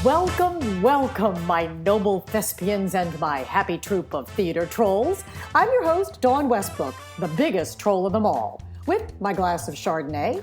Welcome, welcome, my noble thespians and my happy troupe of theater trolls. I'm your host, Dawn Westbrook, the biggest troll of them all, with my glass of Chardonnay.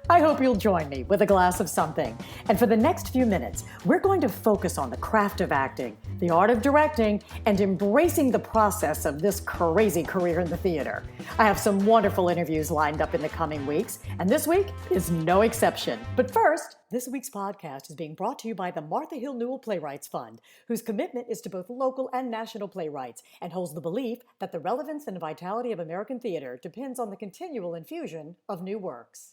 I hope you'll join me with a glass of something. And for the next few minutes, we're going to focus on the craft of acting, the art of directing, and embracing the process of this crazy career in the theater. I have some wonderful interviews lined up in the coming weeks, and this week is no exception. But first, this week's podcast is being brought to you by the Martha Hill Newell Playwrights Fund, whose commitment is to both local and national playwrights, and holds the belief that the relevance and vitality of American theater depends on the continual infusion of new works.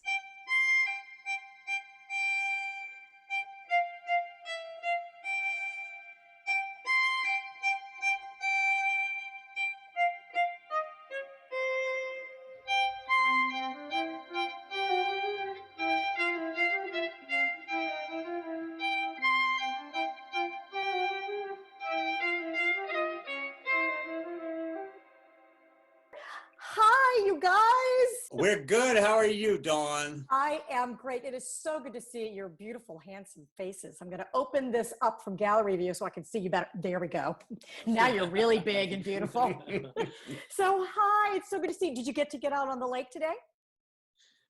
Hi, you guys. We're good. How are you, Dawn? I am great. It is so good to see your beautiful, handsome faces. I'm going to open this up from gallery view so I can see you better. There we go. Now you're really big and beautiful. So, hi. It's so good to see you. Did you get out on the lake today?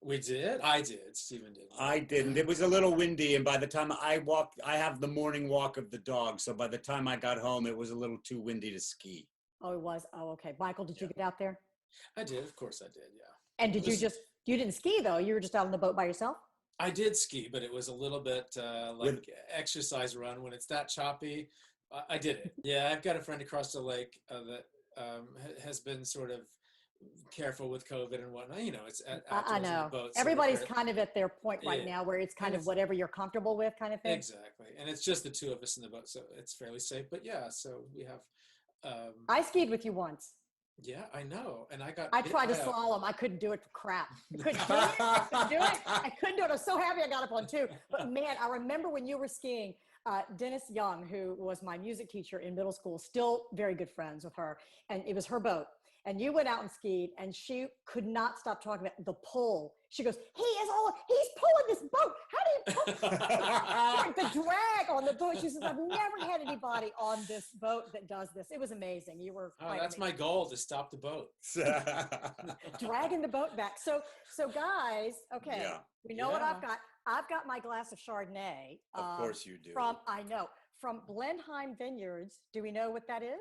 We did. I did. Stephen did. I didn't. It was a little windy, and by the time I have the morning walk of the dog, so by the time I got home, it was a little too windy to ski. Oh, it was? Oh, okay. Michael, did you get out there? I did. Of course I did, yeah. And you didn't ski, though? You were just out on the boat by yourself? I did ski, but it was a little bit like exercise run. When it's that choppy, I did it. Yeah, I've got a friend across the lake that has been sort of careful with COVID and whatnot. You know, it's I know. Boats, everybody's kind of at their point right now where it's kind of whatever you're comfortable with kind of thing. Exactly. And it's just the two of us in the boat, so it's fairly safe. But yeah, so we have... I skied with you once. Yeah, I know. And I tried to slalom. I couldn't do it for crap. I couldn't do it. I couldn't do it. I was so happy I got up on two. But man, I remember when you were skiing, Dennis Young, who was my music teacher in middle school, still very good friends with her. And it was her boat. And you went out and skied, and she could not stop talking about the pull. She goes, he's pulling this boat. How do you pull? The drag on the boat. She says, I've never had anybody on this boat that does this. It was amazing. You were that's amazing. My goal, to stop the boat. Dragging the boat back. So guys, okay, we know what I've got. I've got my glass of Chardonnay. Of course you do. From Blenheim Vineyards. Do we know what that is?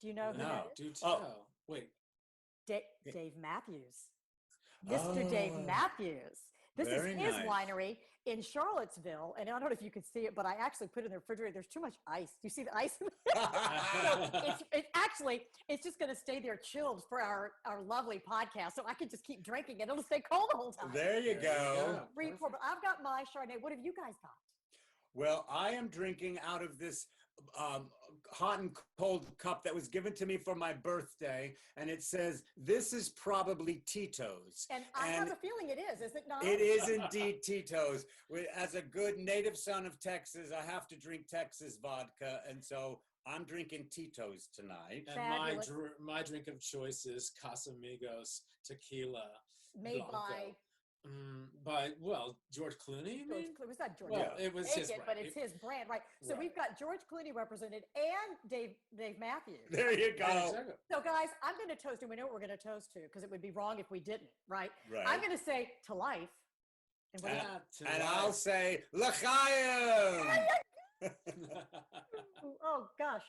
Do you know who that is? Do tell. Wait. Dave Matthews. Mr. Dave Matthews. This is his winery in Charlottesville. And I don't know if you can see it, but I actually put it in the refrigerator. There's too much ice. Do you see the ice? It's just going to stay there chilled for our lovely podcast. So I can just keep drinking it. It'll stay cold the whole time. There you go. But I've got my Chardonnay. What have you guys got? Well, I am drinking out of this hot and cold cup that was given to me for my birthday, and it says, this is probably Tito's. And I have a feeling it is it not? It is indeed Tito's. As a good native son of Texas, I have to drink Texas vodka, and so I'm drinking Tito's tonight. And my drink of choice is Casamigos tequila. Made Blanco. by George Clooney. Was that George? Well, it was his brand. But it's his brand, right? So we've got George Clooney represented and Dave Matthews. There you go. Exactly. So guys, I'm going to toast, and we know what we're going to toast to because it would be wrong if we didn't, right? Right. I'm going to say to life. And I'll say l'chaim. Oh gosh.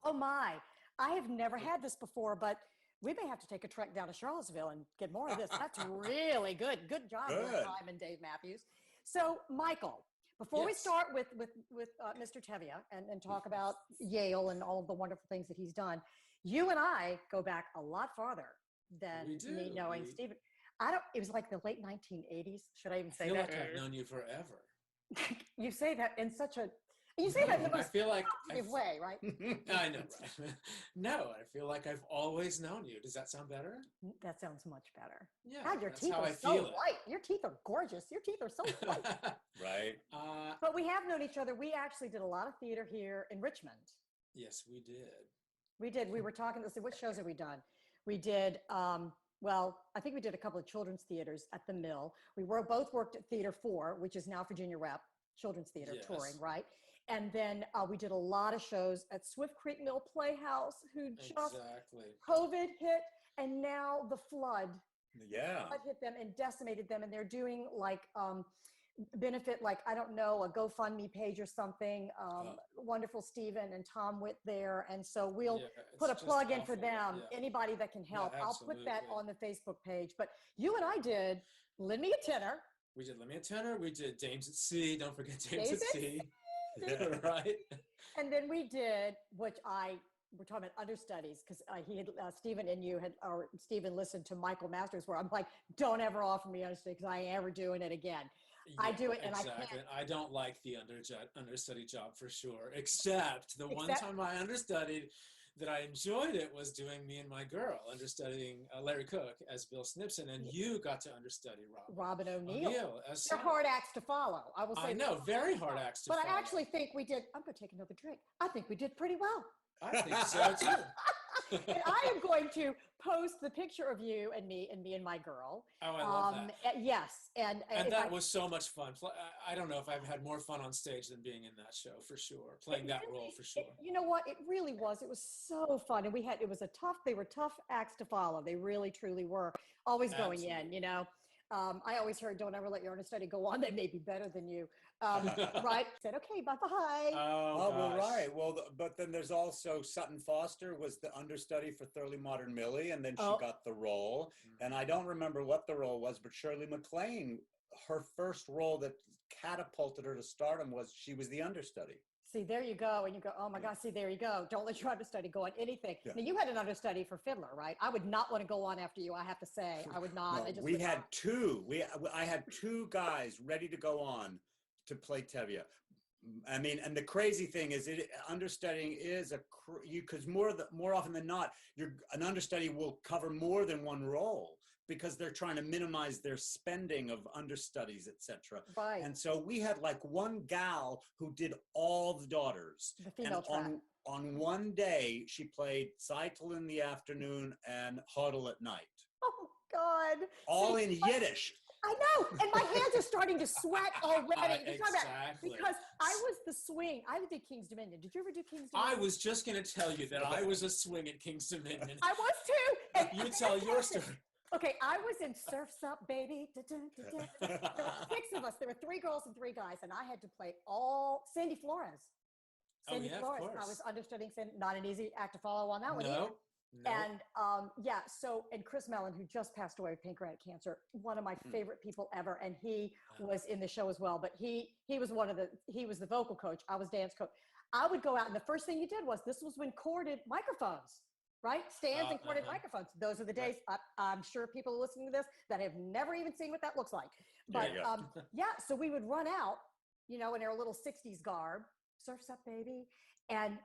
Oh my! I have never had this before, but we may have to take a trek down to Charlottesville and get more of this. That's really good. Good job, Time and Dave Matthews. So, Michael, before we start with Mr. Tevye and talk about Yale and all of the wonderful things that he's done, you and I go back a lot farther than me knowing Stephen. It was like the late 1980s. Should I even say that? I feel like I've known you forever. You say that in such a... You say that in the most positive way, right? I know, right? No, I feel like I've always known you. Does that sound better? That sounds much better. Yeah, God, your teeth are so white. Your teeth are gorgeous. Your teeth are so white. Right. But we have known each other. We actually did a lot of theater here in Richmond. Yes, we did. We did. We were talking. Let's see, what shows have we done? We did well, I think we did a couple of children's theaters at the Mill. Both worked at Theater 4, which is now Virginia Rep, Children's Theater touring, right? And then we did a lot of shows at Swift Creek Mill Playhouse, who just COVID hit, and now the flood hit them and decimated them. And they're doing like benefit, like, I don't know, a GoFundMe page or something. Wonderful Stephen and Tom Witt there. And so we'll put a plug in for them, anybody that can help. I'll put that on the Facebook page. But you and I did Lend Me a Tenor. We did Lend Me a Tenor. We did Dames at Sea. Don't forget Dames at Sea. Right. And then we did, we're talking about understudies, because he had Stephen and you had, or Stephen listened to Michael Masters, where I'm like, don't ever offer me understudy, because I ain't ever doing it again. I do it, and I can't. I don't like the understudy job for sure, except the one time I understudied that I enjoyed it was doing Me and My Girl, understudying Larry Cook as Bill Snipson, and you got to understudy Robin O'Neill. As they're hard acts to follow. I will say. I know, very hard acts to follow. But I actually think we did. I'm going to take another drink. I think we did pretty well. I think so too. And I am going to post the picture of you and Me and My Girl. Oh, I love that. Yes, and that was so much fun. I don't know if I've had more fun on stage than being in that show, for sure. Playing that role, for sure. You know what? It really was. It was so fun, and they were tough acts to follow. They really, truly were. Always going in, you know. I always heard, don't ever let your understudy go on. They may be better than you. Right? Said, okay, bye-bye. Oh, well, right. Well, but then there's also Sutton Foster was the understudy for Thoroughly Modern Millie, and then she got the role. And I don't remember what the role was, but Shirley MacLaine, her first role that catapulted her to stardom was she was the understudy. See, there you go. And you go, oh my gosh, see, there you go. Don't let your understudy go on anything. Yeah. Now, you had an understudy for Fiddler, right? I would not want to go on after you, I have to say. I would not. No, we had two. I had two guys ready to go on to play Tevye. I mean, and the crazy thing is, understudying is because more often than not, an understudy will cover more than one role, because they're trying to minimize their spending of understudies, etc. Right. And so we had like one gal who did all the daughters. The female track. On one day, she played Zeitel in the afternoon and Hodel at night. Oh, God. All in Yiddish. I know, and my hands are starting to sweat already. Exactly. Because I was the swing. I did King's Dominion. Did you ever do King's Dominion? I was just going to tell you that I was a swing at King's Dominion. I was too. And you tell your story. Okay, I was in Surf's Up, Baby. There were 6 of us. There were 3 girls and 3 guys, and I had to play all Sandy Flores. Sandy Flores. Of course. I was understudying Sandy. Not an easy act to follow on that one either. No. And and Chris Mellon, who just passed away with pancreatic cancer, one of my favorite people ever, and he was in the show as well. But he was he was the vocal coach. I was dance coach. I would go out, and the first thing you did was, this was when corded microphones, right? Stands and corded microphones. Those are the days. I'm sure people are listening to this that have never even seen what that looks like. But so we would run out, you know, in our little 60s garb, Surf's Up, Baby, and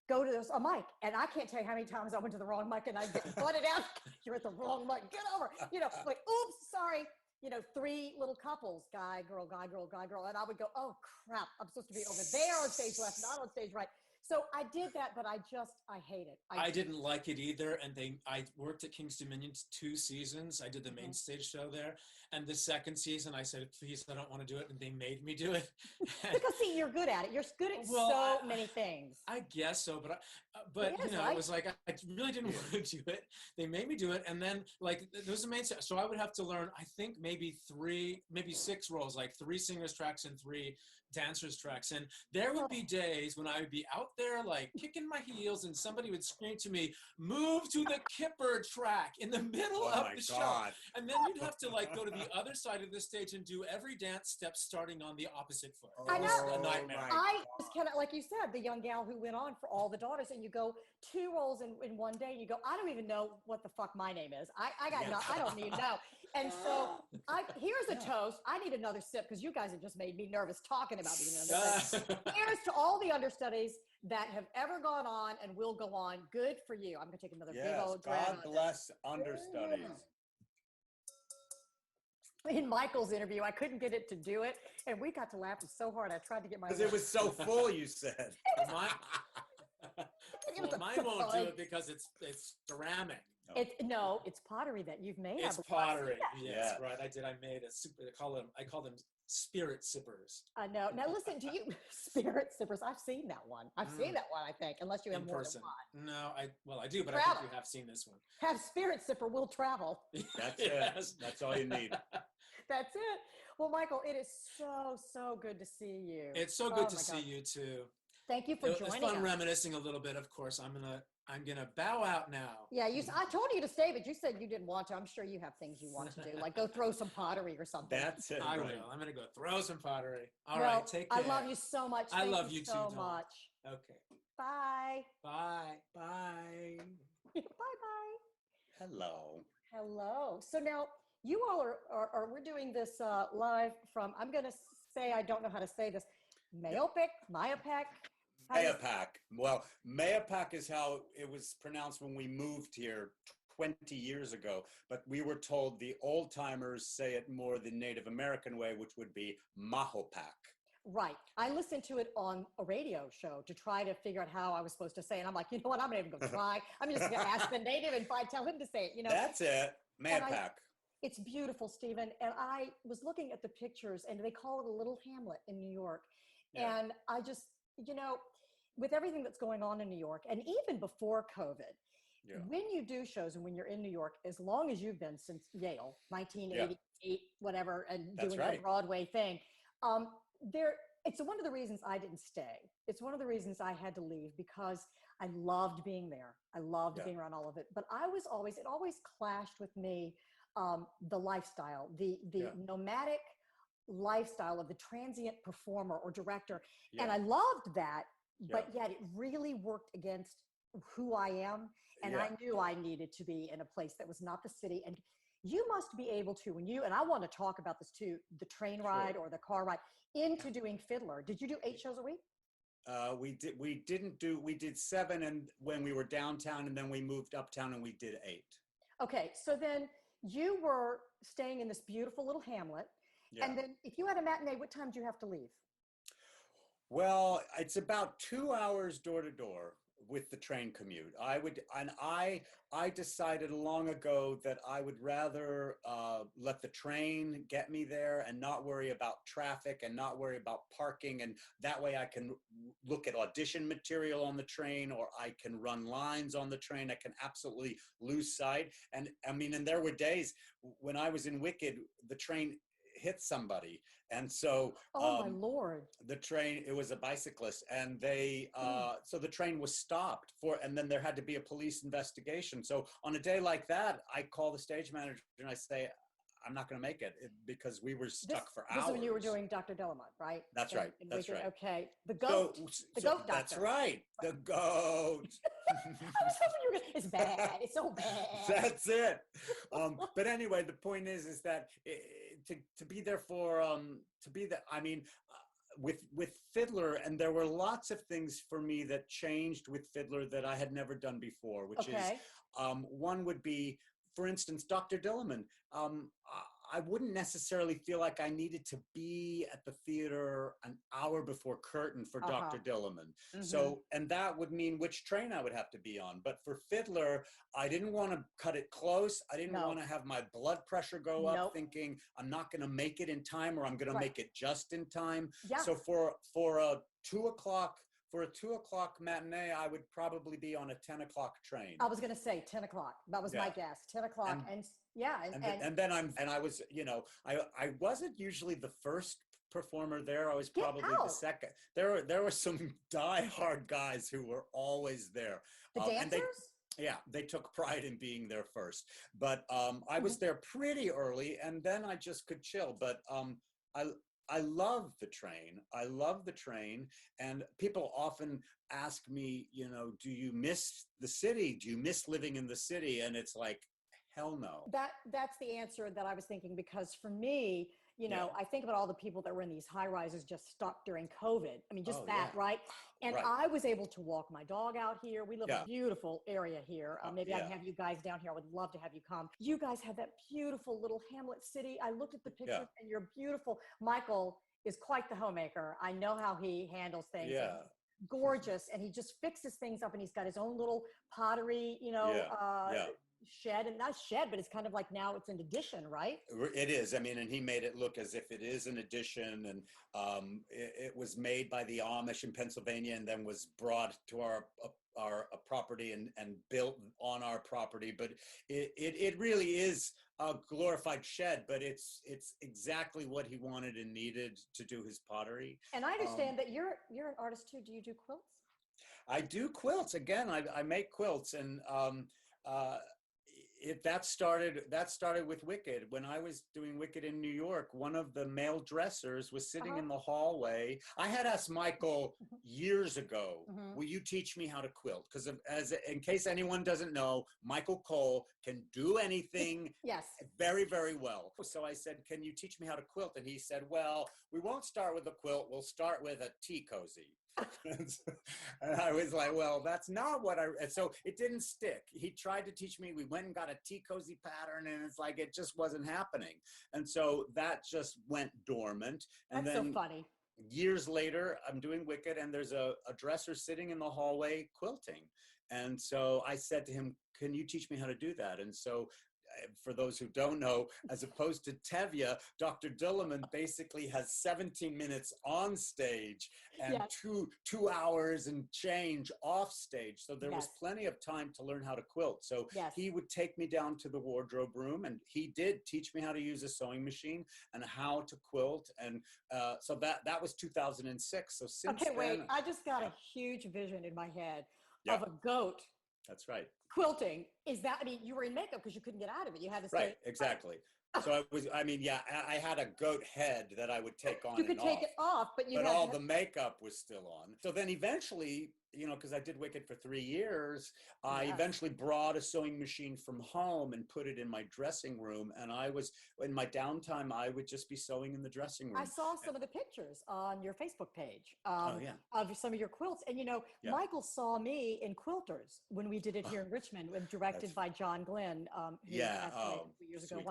go to a mic. And I can't tell you how many times I went to the wrong mic and I get butted out. You're at the wrong mic. Get over. You know, like, oops, sorry. You know, 3 little couples, guy, girl, guy, girl, guy, girl. And I would go, oh, crap. I'm supposed to be over there on stage left, not on stage right. So I did that, but I hate it. I didn't like it either. And I worked at King's Dominion 2 seasons. I did the main stage show there. And the second season, I said, please, I don't want to do it. And they made me do it. Because, see, you're good at it. You're good at so many things. I guess so. But you know, right? It was like, I really didn't want to do it. They made me do it. And then, like, there was a main stage. So I would have to learn, I think, maybe 6 roles, like 3 singers tracks and 3 dancers tracks. And there would be days when I would be out there, like, kicking my heels, and somebody would scream to me, move to the Kipper track in the middle of the show. And then you'd have to, like, go to the other side of the stage and do every dance step starting on the opposite foot. I know. It was a nightmare. I was kind of, like you said, the young gal who went on for all the daughters, and you go 2 roles in one day, and you go, I don't even know what the fuck my name is. I don't even know. And so here's a toast. I need another sip, because you guys have just made me nervous talking about being another. Here's to all the understudies that have ever gone on and will go on. Good for you. I'm going to take another big old drag. God bless understudies. In Michael's interview, I couldn't get it to do it, and we got to laughing so hard. I tried to get my. Because it was so full, you said. Mine won't do it because it's ceramic. No, it's pottery that you've made. It's pottery. Yes, right. I made a super. I call them spirit sippers. I know. Now listen, do you spirit sippers? I've seen that one. I've seen that one, I think, unless you have In more person. than one. No, I do, but Travel. I think you have seen this one. Have spirit sipper, we'll travel. That's Yes. it. That's all you need. That's it. Well, Michael, it is so good to see you. It's so good Oh to my see God. you too. Thank you for joining It's fun us. reminiscing a little bit. Of course, I'm gonna bow out now. Yeah, I told you to stay, but you said you didn't want to. I'm sure you have things you want to do, like go throw some pottery or something. That's it. I right. will. I'm gonna go throw some pottery. All Well, right, take care. I love you so much. I Thank love you you so too, Dawn. much. Okay. Bye. Bye. Bye. Bye. Hello. Hello. So now you all are we're doing this live from, I'm going to say, I don't know how to say this, Mayapack. Mayapack. Well, Mayapack is how it was pronounced when we moved here 20 years ago, but we were told the old timers say it more the Native American way, which would be Mahopack. Right. I listened to it on a radio show to try to figure out how I was supposed to say it. And I'm like, you know what? I'm not even going to try. I'm just going to ask the native and tell him to say it. You know, That's it. Mayapack. It's beautiful, Stephen. And I was looking at the pictures, and they call it a little hamlet in New York. Yeah. And I just, you know, with everything that's going on in New York, and even before COVID, Yeah. when you do shows and when you're in New York, as long as you've been since Yale, 1988, whatever, and That's doing right. the Broadway thing, it's one of the reasons I didn't stay. It's one of the reasons I had to leave, because I loved being there. I loved being around all of it. But it always clashed with me, the lifestyle, the nomadic lifestyle of the transient performer or director. Yeah. And I loved that, but yet it really worked against who I am. And I knew I needed to be in a place that was not the city. And you must be able to, and I want to talk about this too, the train ride or the car ride into doing Fiddler. Did you do 8 shows a week? We did 7 and when we were downtown, and then we moved uptown and we did 8. Okay. So then you were staying in this beautiful little hamlet. Yeah. And then if you had a matinee, what time do you have to leave? Well, it's about 2 hours door to door with the train commute. I decided long ago that I would rather let the train get me there and not worry about traffic and not worry about parking. And that way I can look at audition material on the train, or I can run lines on the train. I can absolutely lose sight. And I mean, and there were days when I was in Wicked, the train hit somebody, and so my Lord, the train, it was a bicyclist, and they so the train was stopped and then there had to be a police investigation. So on a day like that, I call the stage manager and I say, I'm not going to make it because we were stuck for hours. This is when you were doing Dr. Delamont, right? That's right. That's right. Okay. The goat. The goat doctor. That's right. The goat. It's bad. It's so bad. That's it. But anyway, the point is that to be there I mean, with Fiddler, and there were lots of things for me that changed with Fiddler that I had never done before, which is one would be, for instance, Dr. Dillerman. I wouldn't necessarily feel like I needed to be at the theater an hour before curtain for Dr. Dillerman. Mm-hmm. So, and that would mean which train I would have to be on. But for Fiddler, I didn't want to cut it close. I didn't want to have my blood pressure go up thinking I'm not going to make it in time, or I'm going to make it just in time. Yeah. So for a 2 o'clock matinee, I would probably be on a 10 o'clock train. I was going to say 10 o'clock. That was my guess. 10 o'clock. I wasn't usually the first performer there. I was probably the second. There were some diehard guys who were always there. The dancers? They took pride in being there first. But I was there pretty early, and then I just could chill. But I love the train. I love the train. And people often ask me, do you miss the city? Do you miss living in the city? And it's like, hell no. That's the answer that I was thinking, because for me, I think about all the people that were in these high rises just stuck during COVID. I mean, right? And I was able to walk my dog out here. We live in a beautiful area here. Maybe I can have you guys down here. I would love to have you come. You guys have that beautiful little hamlet city. I looked at the pictures and you're beautiful. Michael is quite the homemaker. I know how he handles things. Yeah. Gorgeous. And he just fixes things up, and he's got his own little pottery, shed, and not shed, but it's kind of like now it's an addition, right? It is. I mean, and he made it look as if it is an addition, and it was made by the Amish in Pennsylvania, and then was brought to our property and built on our property. But it really is a glorified shed, but it's exactly what he wanted and needed to do his pottery. And I understand that you're an artist too. Do you do quilts? I do quilts. Again, I make quilts, and that started with Wicked. When I was doing Wicked in New York, one of the male dressers was sitting in the hallway. I had asked Michael years ago, will you teach me how to quilt? Because in case anyone doesn't know, Michael Cole can do anything yes, very, very well. So I said, can you teach me how to quilt? And he said, well, we won't start with a quilt. We'll start with a tea cozy. And I was like, well, that's not what and so it didn't stick. He tried to teach me. We went and got a tea cozy pattern, and it's like, it just wasn't happening. And so that just went dormant. And that's then so funny. Years later, I'm doing Wicked, and there's a dresser sitting in the hallway quilting. And so I said to him, can you teach me how to do that? And so for those who don't know, as opposed to Tevye, Dr. Dillerman basically has 17 minutes on stage and two hours and change off stage. So there was plenty of time to learn how to quilt. So he would take me down to the wardrobe room, and he did teach me how to use a sewing machine and how to quilt. And so that was 2006. So since then, wait, I just got a huge vision in my head of a goat. That's right. Quilting. Is that, I mean, you were in makeup because you couldn't get out of it. You had to stay. Right, exactly. So I had a goat head that I would take on. You could take it off, but all the makeup was still on. So then eventually, because I did Wicked for 3 years, I eventually brought a sewing machine from home and put it in my dressing room. And in my downtime, I would just be sewing in the dressing room. I saw some of the pictures on your Facebook page of some of your quilts. And, Michael saw me in Quilters when we did it here in Richmond, directed by John Glenn, who passed away a few years ago.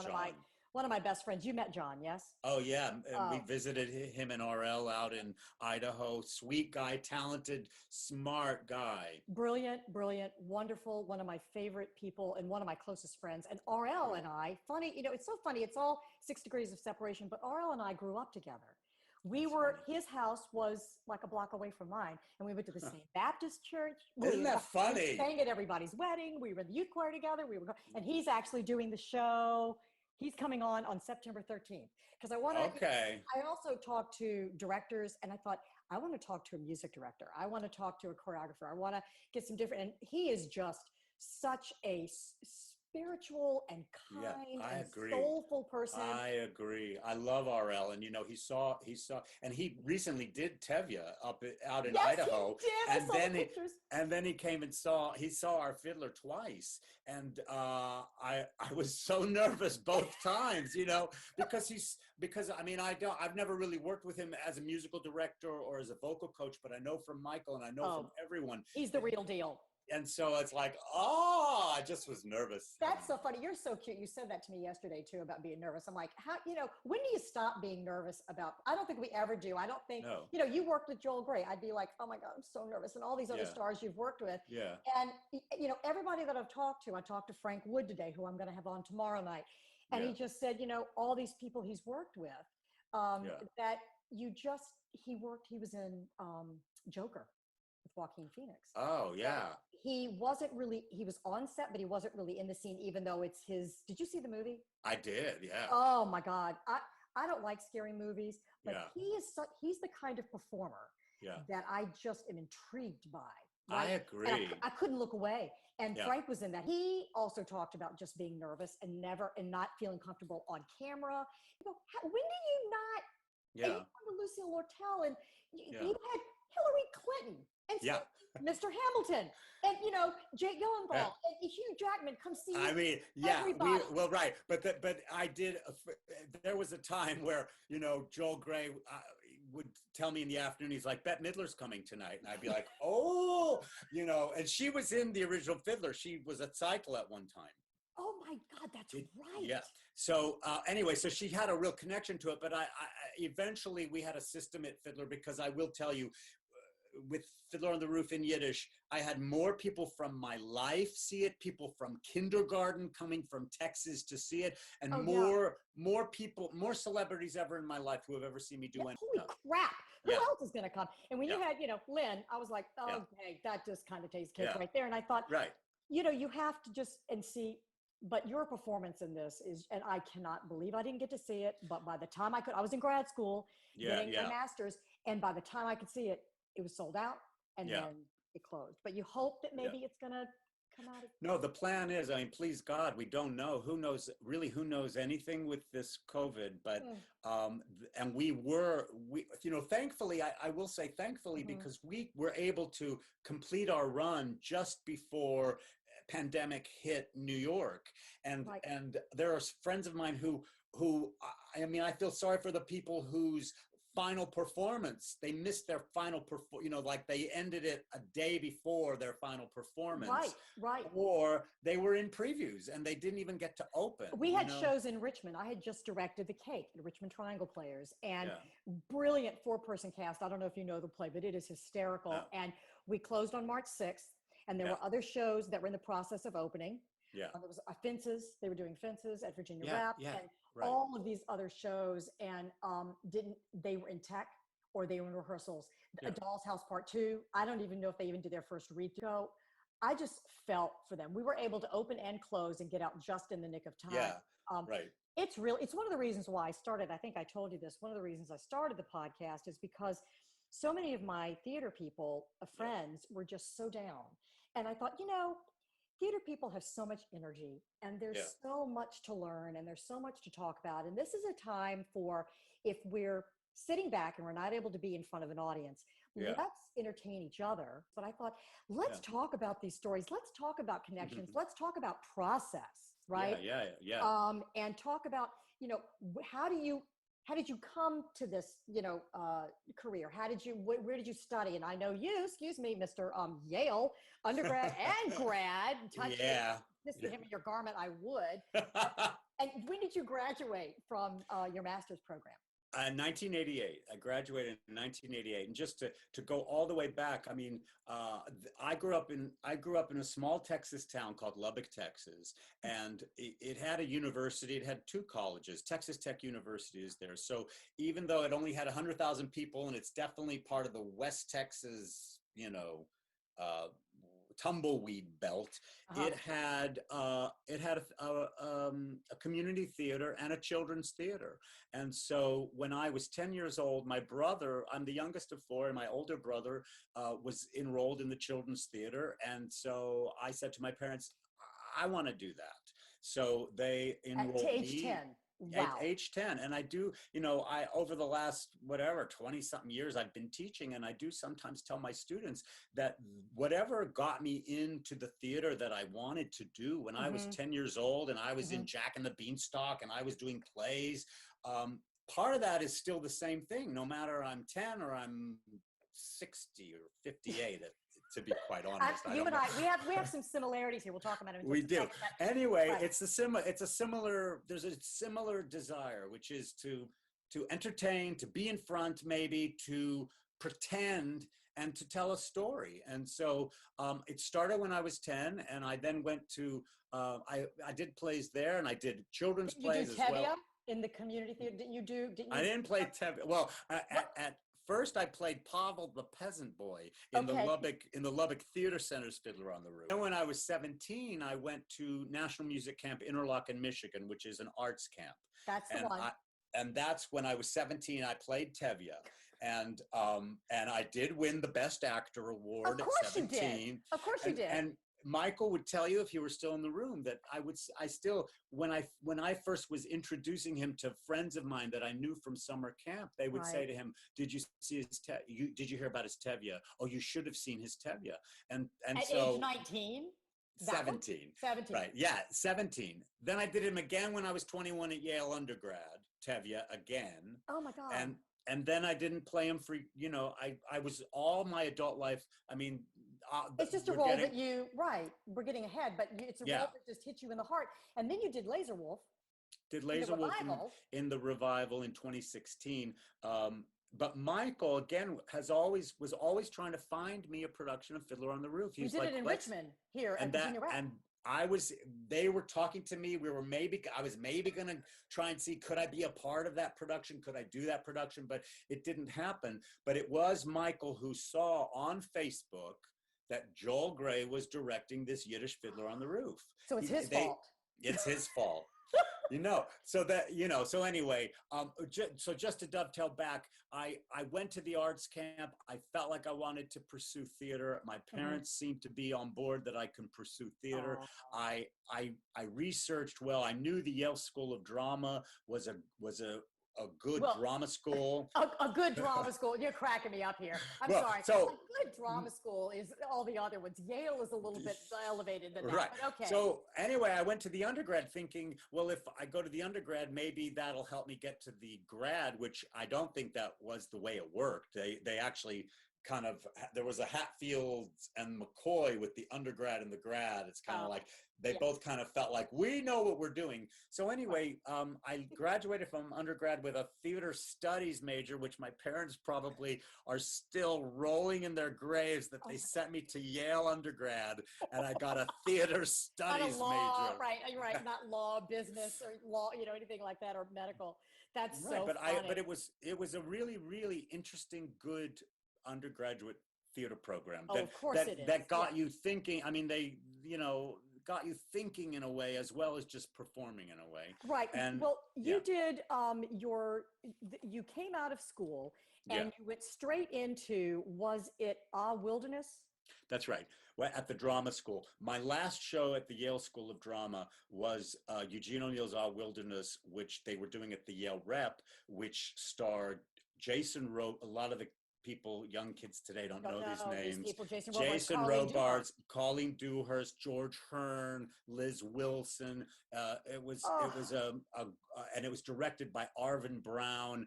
One of my best friends. You met John, yes? Oh, yeah. And we visited him and RL out in Idaho. Sweet guy, talented, smart guy. Brilliant, wonderful. One of my favorite people and one of my closest friends. And RL and I, funny, it's so funny. It's all 6 degrees of separation, but RL and I grew up together. His house was like a block away from mine, and we went to the same Baptist church. Isn't that funny? We sang at everybody's wedding. We were in the youth choir together. And he's actually doing the show. He's coming on September 13th because I want to. Okay. I also talk to directors, and I thought I want to talk to a music director. I want to talk to a choreographer. I want to get some different. And he is just such a spiritual and kind and soulful person. I agree. I love RL, and he saw, and he recently did Tevye out in Idaho, he did. And then he came and saw our fiddler twice, and I was so nervous both times, because I've never really worked with him as a musical director or as a vocal coach, but I know from Michael and I know from everyone, he's the real deal. And so it's like, I just was nervous. That's so funny. You're so cute. You said that to me yesterday too about being nervous. I'm like, when do you stop being nervous about, I don't think we ever do. I don't think, you worked with Joel Grey. I'd be like, oh my God, I'm so nervous. And all these other stars you've worked with. Yeah. And, everybody that I've talked to, I talked to Frank Wood today, who I'm going to have on tomorrow night. And he just said, all these people he's worked with, that he was in Joker with Joaquin Phoenix. Oh, yeah. He was on set, but he wasn't really in the scene, even though it's his. Did you see the movie? I did, yeah. Oh my God. I don't like scary movies, but he's the kind of performer that I just am intrigued by. Right? I agree. I couldn't look away. And Frank was in that. He also talked about just being nervous and not feeling comfortable on camera. When do you not? Yeah. You were Lucille Lortel, and you had Hillary Clinton and Mr. Hamilton, and Jake Gyllenhaal and Hugh Jackman come see you. Right. But I did. There was a time where Joel Grey would tell me in the afternoon, he's like, Bette Midler's coming tonight, and I'd be like, and she was in the original Fiddler. She was a cycle at one time. Oh my God, that's right. Yeah. So anyway, so she had a real connection to it, but I eventually we had a system at Fiddler, because I will tell you, with Fiddler on the Roof in Yiddish, I had more people from my life see it, people from kindergarten coming from Texas to see it, and more people, more celebrities ever in my life who have ever seen me do anything. Holy crap! Who else is going to come? And when you had, Lynn, I was like, okay, that just kind of takes cake right there. And I thought, you have to just see. But your performance in this is, and I cannot believe I didn't get to see it, but by the time I was in grad school getting my master's, and by the time I could see it, it was sold out, and then it closed. But you hope that maybe it's going to come out. No, the plan is, I mean, please God, we don't know. Who knows anything with this COVID, but, and thankfully, I will say thankfully, because we were able to complete our run just before pandemic hit New York, and there are friends of mine who I mean, I feel sorry for the people whose final performance, they missed their final like they ended it a day before their final performance, or they were in previews and they didn't even get to open. We had shows in Richmond. I had just directed The Cake, the Richmond Triangle Players, and brilliant 4-person cast. I don't know if you know the play, but it is hysterical. And we closed on March 6th. And there were other shows that were in the process of opening. There was Fences. They were doing Fences at Virginia Rep, and all of these other shows. And they were in tech or they were in rehearsals. A Doll's House Part 2. I don't even know if they even did their first read. So I just felt for them. We were able to open and close and get out just in the nick of time. It's one of the reasons why I started. I think I told you this. One of the reasons I started the podcast is because so many of my theater people, friends, were just so down. And I thought, theater people have so much energy, and there's so much to learn, and there's so much to talk about. And this is a time for, if we're sitting back and we're not able to be in front of an audience, let's entertain each other. But I thought, let's talk about these stories. Let's talk about connections. Let's talk about process, right? And talk about, how did you come to this, career? Where did you study? And I know you, excuse me, Mr. Yale, undergrad and grad. Just to him in your garment, I would. And when did you graduate from your master's program? 1988. I graduated in 1988, and just to go all the way back, I mean, I grew up in a small Texas town called Lubbock, Texas, and it had a university. It had 2 colleges. Texas Tech University is there. So even though it only had 100,000 people, and it's definitely part of the West Texas, tumbleweed belt, it had a community theater and a children's theater. And so when I was 10 years old, my brother, I'm the youngest of 4, and my older brother was enrolled in the children's theater. And so I said to my parents, I want to do that. So they enrolled me. At age 10. Wow. At age 10. And I do, I, over the last, 20 something years, I've been teaching, and I do sometimes tell my students that whatever got me into the theater that I wanted to do when I was 10 years old, and I was in Jack and the Beanstalk, and I was doing plays, part of that is still the same thing, no matter I'm 10 or I'm 60 or 58. To be quite honest, you and I, we have some similarities here. We'll talk about it. We do. Anyway, there's a similar desire, which is to entertain, to be in front, maybe to pretend, and to tell a story. And so it started when I was 10, and I then went to I did plays there, and I did children's plays as well. You did Tevye in the community theater? I didn't play Tevye. Well, at first, I played Pavel, the peasant boy, in the Lubbock Theater Center's Fiddler on the Roof. And when I was 17, I went to National Music Camp Interlochen, Michigan, which is an arts camp. That's the one. And that's when I was 17. I played Tevye, and I did win the Best Actor award at 17. Of course you did. And Michael would tell you, if he were still in the room, that I still, when I first was introducing him to friends of mine that I knew from summer camp, they would say to him, "Did you see his did you hear about his Tevye? Oh, you should have seen his Tevye." And at so age 19? 17. 17. Right. Yeah, 17. Then I did him again when I was 21 at Yale undergrad, Tevye again. Oh my God. And then I didn't play him for, I was all my adult life. I mean, it's just a role that we're getting ahead, but it's a role that just hit you in the heart. And then you did Laser Wolf. Did Laser Wolf in the revival in 2016. but Michael again was always trying to find me a production of Fiddler on the Roof. You did it in Richmond here at Virginia Rep. And they were talking to me. I was maybe going to try and see, could I be a part of that production? Could I do that production? But it didn't happen. But it was Michael who saw on Facebook that Joel Grey was directing this Yiddish Fiddler on the Roof. So it's his fault. It's his fault. So anyway, so just to dovetail back, I went to the arts camp. I felt like I wanted to pursue theater. My parents seemed to be on board that I can pursue theater. I researched well. I knew the Yale School of Drama was a good drama school. A good drama school. You're cracking me up here. I'm sorry. So, a good drama school is all the other ones. Yale is a little bit elevated than that. Right. But okay. So anyway, I went to the undergrad thinking, well, if I go to the undergrad, maybe that'll help me get to the grad, which I don't think that was the way it worked. They actually there was a Hatfield and McCoy with the undergrad and the grad. It's kind of like they both kind of felt like we know what we're doing. So anyway, I graduated from undergrad with a theater studies major, which my parents probably are still rolling in their graves that they sent me to Yale undergrad and I got a theater studies major. Right, you're right. Not law, business, or law, anything like that, or medical. That's right, so funny. But it was a really, really interesting, good undergraduate theater program that got you thinking. I mean, they got you thinking in a way as well as just performing in a way. Right. And you did you came out of school and you went straight into, was it Wilderness? That's right. Well, at the drama school. My last show at the Yale School of Drama was Eugene O'Neill's Wilderness, which they were doing at the Yale Rep, which starred Jason wrote a lot of the people, young kids today don't know these names. Jason Robards, Colleen Dewhurst, George Hearn, Liz Wilson. It was and it was directed by Arvin Brown.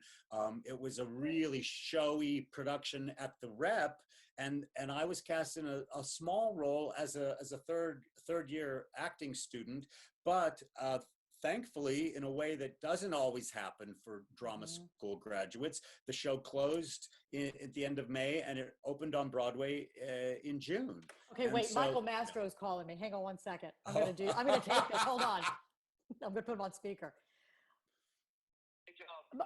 It was a really showy production at the Rep, and I was cast in a small role as a third year acting student, but thankfully, in a way that doesn't always happen for drama school graduates, the show closed at the end of May and it opened on Broadway in June. Okay, wait, Michael Mastro's calling me. Hang on one second. I'm going to take this. Hold on. I'm going to put him on speaker.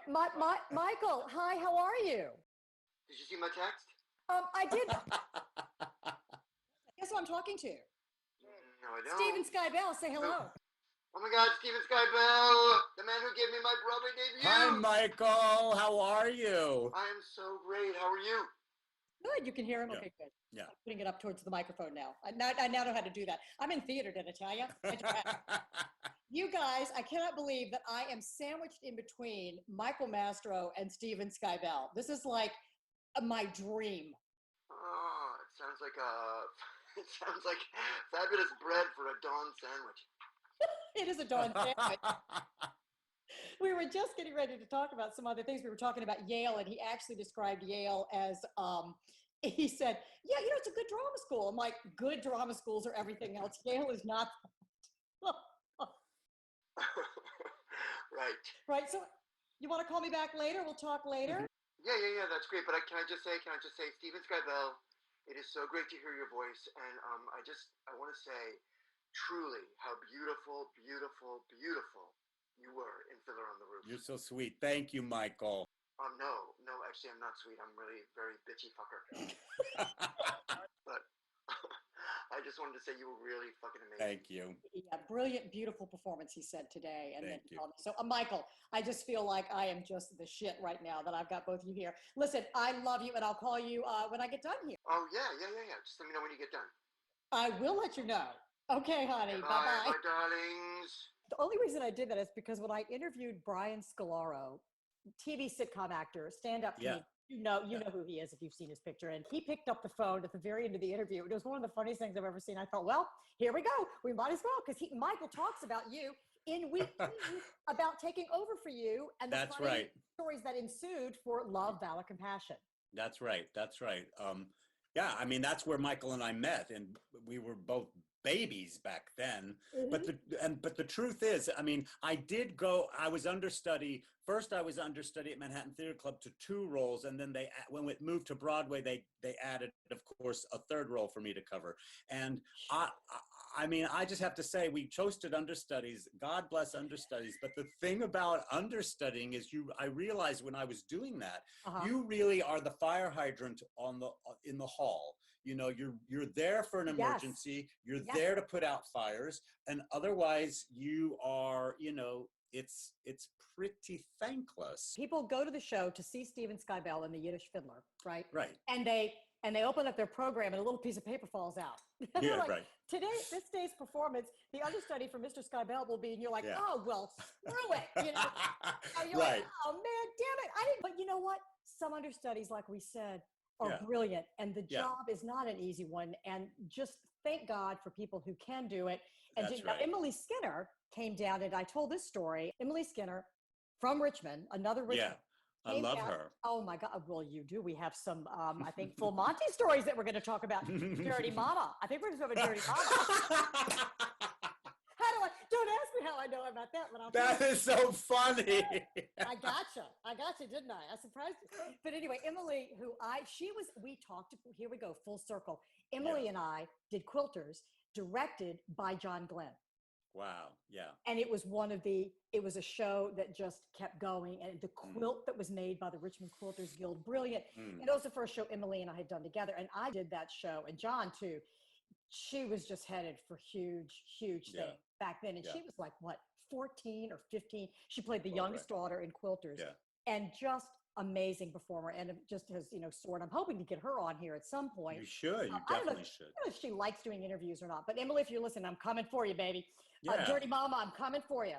Michael, hi, how are you? Did you see my text? I did. Guess who I'm talking to? No, I don't. Stephen Skybell, say hello. Oh my God, Stephen Skybell, the man who gave me my Broadway debut. Hi, Michael. How are you? I am so great. How are you? Good. You can hear him? Yeah. Okay, good. Yeah. I'm putting it up towards the microphone now. I now know how to do that. I'm in theater, did I tell you? You guys, I cannot believe that I am sandwiched in between Michael Mastro and Stephen Skybell. This is like my dream. Oh, it sounds like fabulous bread for a dawn sandwich. It is a dawn sandwich. We were just getting ready to talk about some other things. We were talking about Yale, and he actually described Yale as, he said, yeah, it's a good drama school. I'm like, good drama schools are everything else. Yale is not. Right. So you want to call me back later? We'll talk later. Yeah. That's great. But can I just say, Stephen Skybell, it is so great to hear your voice. And I want to say, truly, how beautiful, beautiful, beautiful you were in Fiddler on the Roof. You're so sweet. Thank you, Michael. No, actually, I'm not sweet. I'm really very bitchy fucker. But I just wanted to say you were really fucking amazing. Thank you. Yeah, brilliant, beautiful performance, he said today. And Thank you. So, Michael, I just feel like I am just the shit right now that I've got both of you here. Listen, I love you, and I'll call you when I get done here. Oh, yeah. Just let me know when you get done. I will let you know. Okay, honey. Bye-bye. Bye, darlings. The only reason I did that is because when I interviewed Brian Scalaro, TV sitcom actor, stand-up comedian, you know who he is if you've seen his picture, and he picked up the phone at the very end of the interview. It was one of the funniest things I've ever seen. I thought, well, here we go. We might as well, because Michael talks about you in week 2 about taking over for you and the funny stories that ensued for Love, Valor, Compassion. That's right. Yeah, I mean, that's where Michael and I met, and we were both babies back then. Mm-hmm. But the truth is, I mean, I was understudy. First, I was understudy at Manhattan Theater Club to 2 roles, and then when it moved to Broadway, they added, of course, a 3rd role for me to cover. And I mean, I just have to say, we toasted understudies. God bless understudies. But the thing about understudying is, I realized when I was doing that, you really are the fire hydrant in the hall. You know, you're there for an emergency. You're there to put out fires, and otherwise you are, you know, it's pretty thankless. People go to the show to see Steven Skybell and the Yiddish Fiddler, right? Right. And they open up their program and a little piece of paper falls out. Yeah, like, right. This day's performance, the understudy for Mr. Skybell will be, and you're like, oh, well, screw it. You know? And you're like, oh, man, damn it. I didn't. But you know what? Some understudies, like we said, are brilliant. And the job is not an easy one. And just thank God for people who can do it. And now, Emily Skinner came down, and I told this story. Emily Skinner from Richmond, another Richmond. Yeah, I love her. Oh my God. Well, you do. We have some, I think, full Monty stories that we're going to talk about. Dirty Mama. I think we're going to talk about Dirty Mama. Don't ask me how I know about that one. That is so funny. I gotcha, didn't I? I surprised you. But anyway, Emily, we talked, here we go, full circle. Emily and I did Quilters, directed by John Glenn. Wow, yeah. And it was it was a show that just kept going. And the quilt that was made by the Richmond Quilters Guild, brilliant. And it was the first show Emily and I had done together. And I did that show, and John too. She was just headed for huge thing back then. And she was like, what, 14 or 15? She played the youngest daughter in Quilters. Yeah. And just amazing performer. And just has, you know, soared. I'm hoping to get her on here at some point. You should. You definitely should. I don't know if she likes doing interviews or not. But Emily, if you're listening, I'm coming for you, baby. Dirty Mama, I'm coming for you.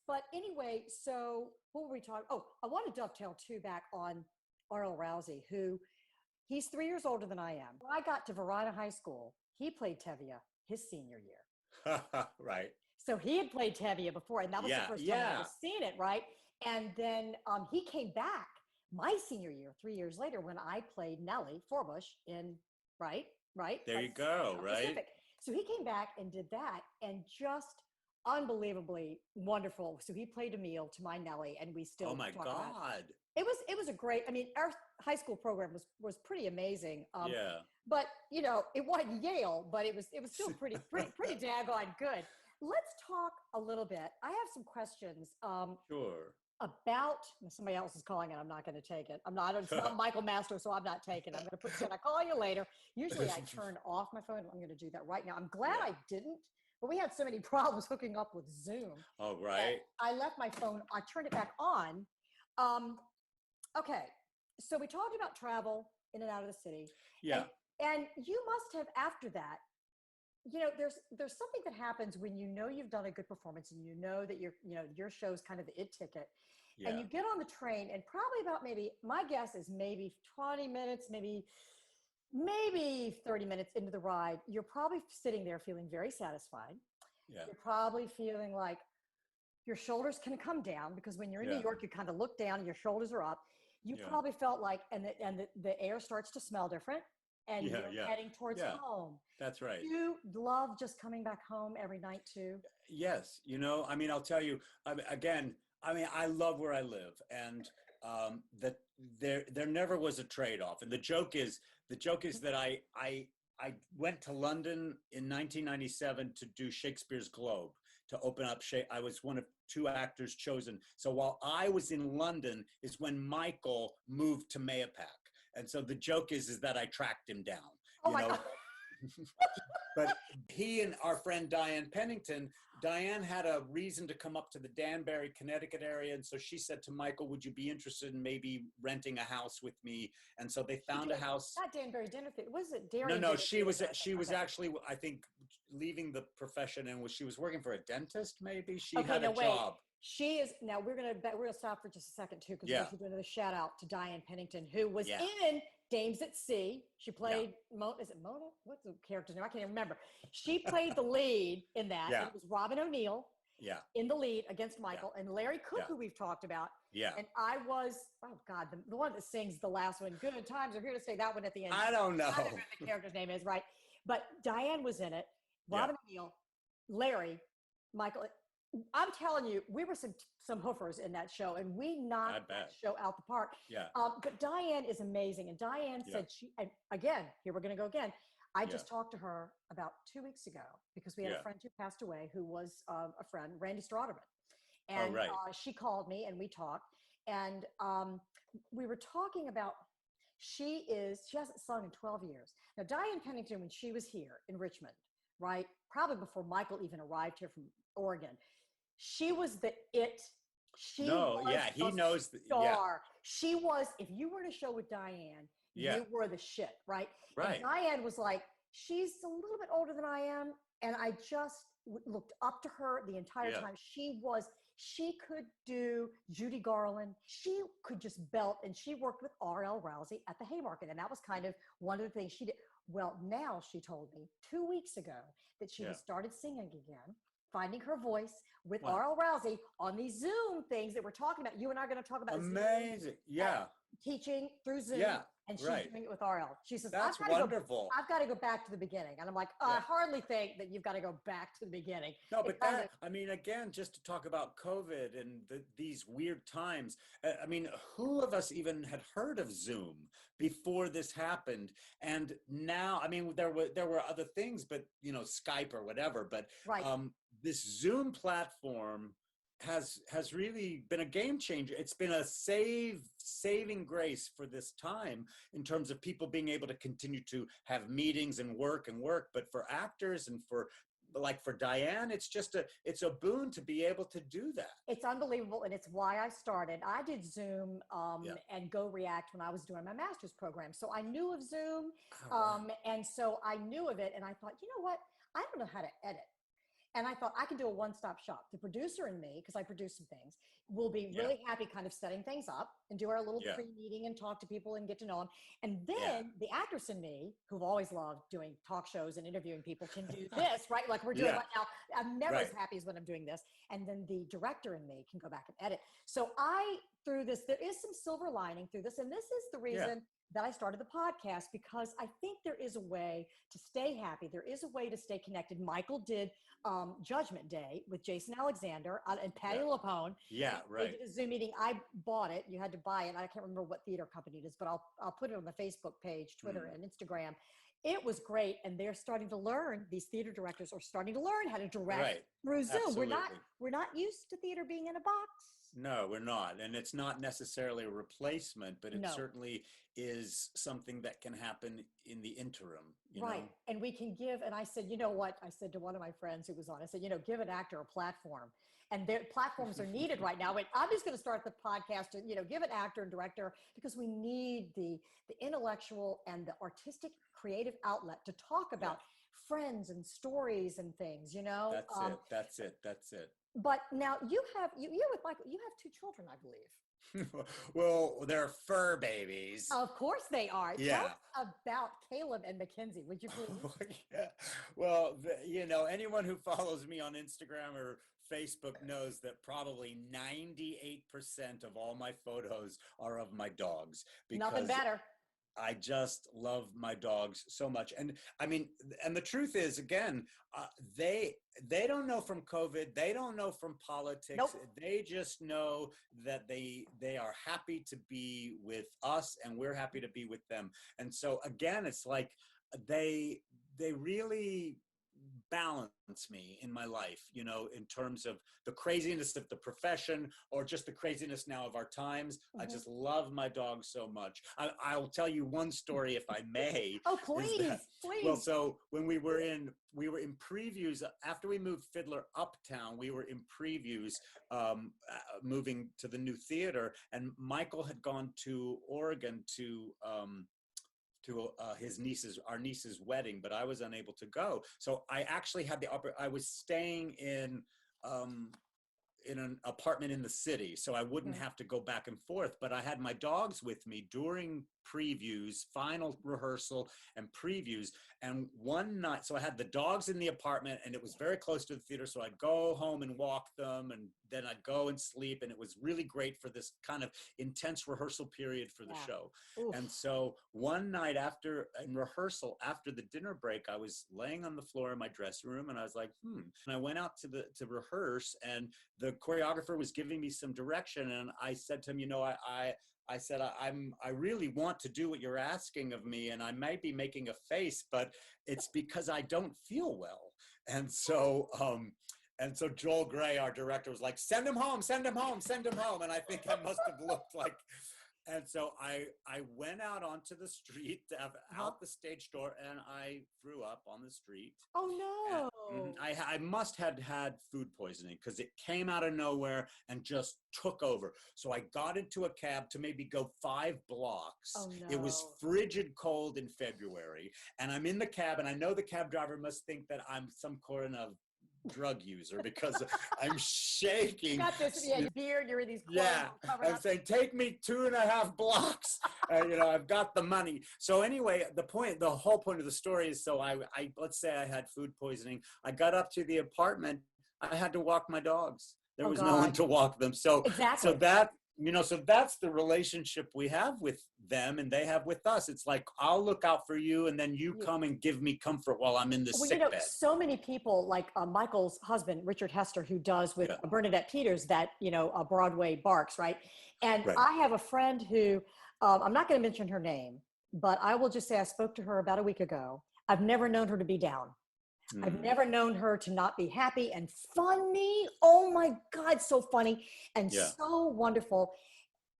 But anyway, so what were we talking? Oh, I want to dovetail too back on R.L. Rousey, who he's 3 years older than I am. When I got to Verona High School, he played Tevye his senior year. Right. So he had played Tevye before, and that was the first time I had seen it, right? And then he came back my senior year, 3 years later, when I played Nellie Forbush in, right? There you go, right? Pacific. So he came back and did that, and just unbelievably wonderful. So he played Emile to my Nellie, and we still Oh my God. It was a great, I mean, our high school program was pretty amazing. Yeah. But you know, it wasn't Yale, but it was still pretty daggone good. Let's talk a little bit. I have some questions. Sure. About somebody else is calling, and I'm not going to take it. It's not Michael Mastro, so I'm not taking it. I'm going to pretend I call you later. Usually I turn off my phone. I'm going to do that right now. I'm glad I didn't, but we had so many problems hooking up with Zoom. Oh, right. I left my phone. I turned it back on. Okay. So we talked about travel in and out of the city. Yeah. And you must have, after that, you know, there's something that happens when you know you've done a good performance, and you know that your show's kind of the it ticket. Yeah. And you get on the train, and probably about my guess is maybe 20 minutes, maybe 30 minutes into the ride, you're probably sitting there feeling very satisfied. Yeah. You're probably feeling like your shoulders can come down, because when you're in New York, you kind of look down and your shoulders are up. You probably felt like, and the air starts to smell different, and you're heading towards home. That's right. You love just coming back home every night too? Yes. You know, I mean, I'll tell you, I love where I live, and that there never was a trade-off. And the joke is that I went to London in 1997 to do Shakespeare's Globe, to open up. I was one of 2 actors chosen. So while I was in London is when Michael moved to Mayapack. And so the joke is that I tracked him down. Oh my God. But he and our friend Diane Pennington, Diane had a reason to come up to the Danbury, Connecticut area. And so she said to Michael, would you be interested in maybe renting a house with me? And so they found a house. Not Danbury Dinner Theater. Was it Darien? No, she was actually, I think, leaving the profession, and she was working for a dentist, maybe. She had a job. She is, now we're gonna stop for just a second too, because we're doing another shout out to Diane Pennington, who was in Dames at Sea. She played, is it Mona? What's the character's name? I can't even remember. She played the lead in that. Yeah. It was Robin O'Neill in the lead against Michael, and Larry Cook, who we've talked about. Yeah. And I was, oh God, the one that sings the last one, Good Times Are Here to Stay, that one at the end. I don't know. I don't know what the character's name is, right? But Diane was in it, Robin Neal, Larry, Michael. I'm telling you, we were some hoofers in that show, and we knocked that show out the park. Yeah. But Diane is amazing, and Diane said and again, here we're going to go again. I just talked to her about 2 weeks ago because we had a friend who passed away who was a friend, Randy Strotterman. And she called me and we talked, and we were talking about she hasn't sung in 12 years. Now, Diane Pennington, when she was here in Richmond, right, probably before Michael even arrived here from Oregon, she was the it. He knows the star. She was, if you were in a show with Diane, you were the shit, right? Right. And Diane was like, she's a little bit older than I am, and I just looked up to her the entire time. She could do Judy Garland. She could just belt, and she worked with R.L. Rousey at the Haymarket, and that was kind of one of the things she did. Well, now she told me 2 weeks ago that she has started singing again, finding her voice with R.L. Rousey on these Zoom things that we're talking about. You and I are going to talk about amazing. Zoom, teaching through Zoom. And she's doing it with RL. She says, that's wonderful. I've got to go back to the beginning. And I'm like, I hardly think that you've got to go back to the beginning. No, but I mean, again, just to talk about COVID and these weird times, I mean, who of us even had heard of Zoom before this happened? And now, I mean, there were other things, but, you know, Skype or whatever, but this Zoom platform has really been a game changer. It's been a saving grace for this time in terms of people being able to continue to have meetings and work. But for actors and for Diane, it's a boon to be able to do that. It's unbelievable, and it's why I started. I did Zoom and Go React when I was doing my master's program, so I knew of Zoom, and so I knew of it, and I thought, you know what? I don't know how to edit. And I thought I can do a one-stop shop. The producer and me, because I produce some things, will be really happy kind of setting things up and do our little pre-meeting and talk to people and get to know them. And then the actress and me, who've always loved doing talk shows and interviewing people, can do this, right? Like we're doing right now. I'm never as happy as when I'm doing this. And then the director and me can go back and edit. So through this, there is some silver lining through this. And this is the reason that I started the podcast, because I think there is a way to stay happy. There is a way to stay connected. Michael did Judgment Day with Jason Alexander and Patty LuPone. Yeah, right. They did a Zoom meeting. I bought it. You had to buy it. I can't remember what theater company it is, but I'll put it on the Facebook page, Twitter, and Instagram. It was great, and they're starting to learn. These theater directors are starting to learn how to direct through Zoom. Absolutely. We're not used to theater being in a box. No, we're not. And it's not necessarily a replacement, but it certainly is something that can happen in the interim. You know? And we can give, and I said, you know what? I said to one of my friends who was on, I said, give an actor a platform. And their platforms are needed right now. But I'm just going to start the podcast to, give an actor and director, because we need the intellectual and the artistic creative outlet to talk about friends and stories and things, That's it. But now you with Michael, you have 2 children, I believe. Well, they're fur babies. Of course they are. Tell us about Caleb and Mackenzie, would you please? Well, anyone who follows me on Instagram or Facebook knows that probably 98% of all my photos are of my dogs. Nothing better. I just love my dogs so much. And I mean, and the truth is, again, they don't know from COVID. They don't know from politics. Nope. They just know that they are happy to be with us, and we're happy to be with them. And so again, it's like they really balance me in my life, in terms of the craziness of the profession or just the craziness now of our times. I just love my dog so much. I'll tell you one story, if I may. Oh, please. Well, so when we were in previews after we moved Fiddler uptown, we were in previews moving to the new theater, and Michael had gone to Oregon to our niece's wedding, but I was unable to go. So I actually had I was staying in an apartment in the city, so I wouldn't have to go back and forth, but I had my dogs with me during previews, final rehearsal and previews. And one night, so I had the dogs in the apartment and it was very close to the theater. So I'd go home and walk them and then I'd go and sleep. And it was really great for this kind of intense rehearsal period for the show. Oof. And so one night in rehearsal, after the dinner break, I was laying on the floor in my dressing room and I was like, And I went out to rehearse and the choreographer was giving me some direction. And I said to him, I said, I really want to do what you're asking of me, and I might be making a face, but it's because I don't feel well. And so Joel Gray, our director, was like, send him home, send him home, send him home. And I think I must have looked like, and so I went out onto the street, out the stage door, and I threw up on the street. Oh no. And I must have had food poisoning because it came out of nowhere and just took over. So I got into a cab to maybe go 5 blocks. Oh, no. It was frigid cold in February. And I'm in the cab and I know the cab driver must think that I'm some kind of drug user because I'm shaking. You got this beard, you're in these clothes. Yeah, I'm saying, take me 2.5 blocks. I've got the money. So anyway, the whole point of the story is, so I let's say I had food poisoning. I got up to the apartment. I had to walk my dogs. There was no one to walk them. So, exactly. So that's the relationship we have with them and they have with us. It's like, I'll look out for you and then you come and give me comfort while I'm in the sick bed. So many people, like Michael's husband, Richard Hester, who does with Bernadette Peters that, Broadway Barks, right? And I have a friend who, I'm not going to mention her name, but I will just say I spoke to her about a week ago. I've never known her to be down. I've never known her to not be happy and funny. Oh my God, so funny and so wonderful.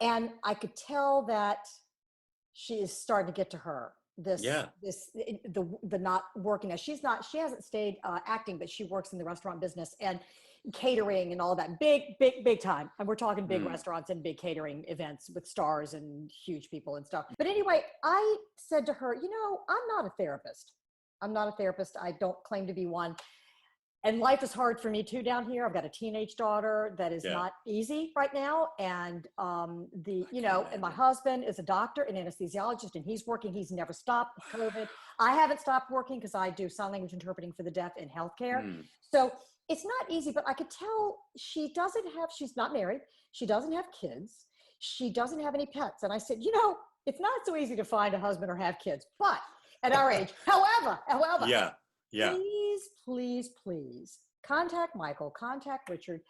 And I could tell that she is starting to get to her. The not working. Now she hasn't stayed acting, but she works in the restaurant business and catering and all that big time. And we're talking big restaurants and big catering events with stars and huge people and stuff. But anyway, I said to her, I'm not a therapist. I don't claim to be one. And life is hard for me too down here. I've got a teenage daughter that is not easy right now. And and my husband is a doctor, an anesthesiologist, and he's working. He's never stopped with COVID. I haven't stopped working because I do sign language interpreting for the deaf in healthcare. So it's not easy, but I could tell she's not married. She doesn't have kids. She doesn't have any pets. And I said, it's not so easy to find a husband or have kids, but at our age. However, please contact Michael, contact Richard,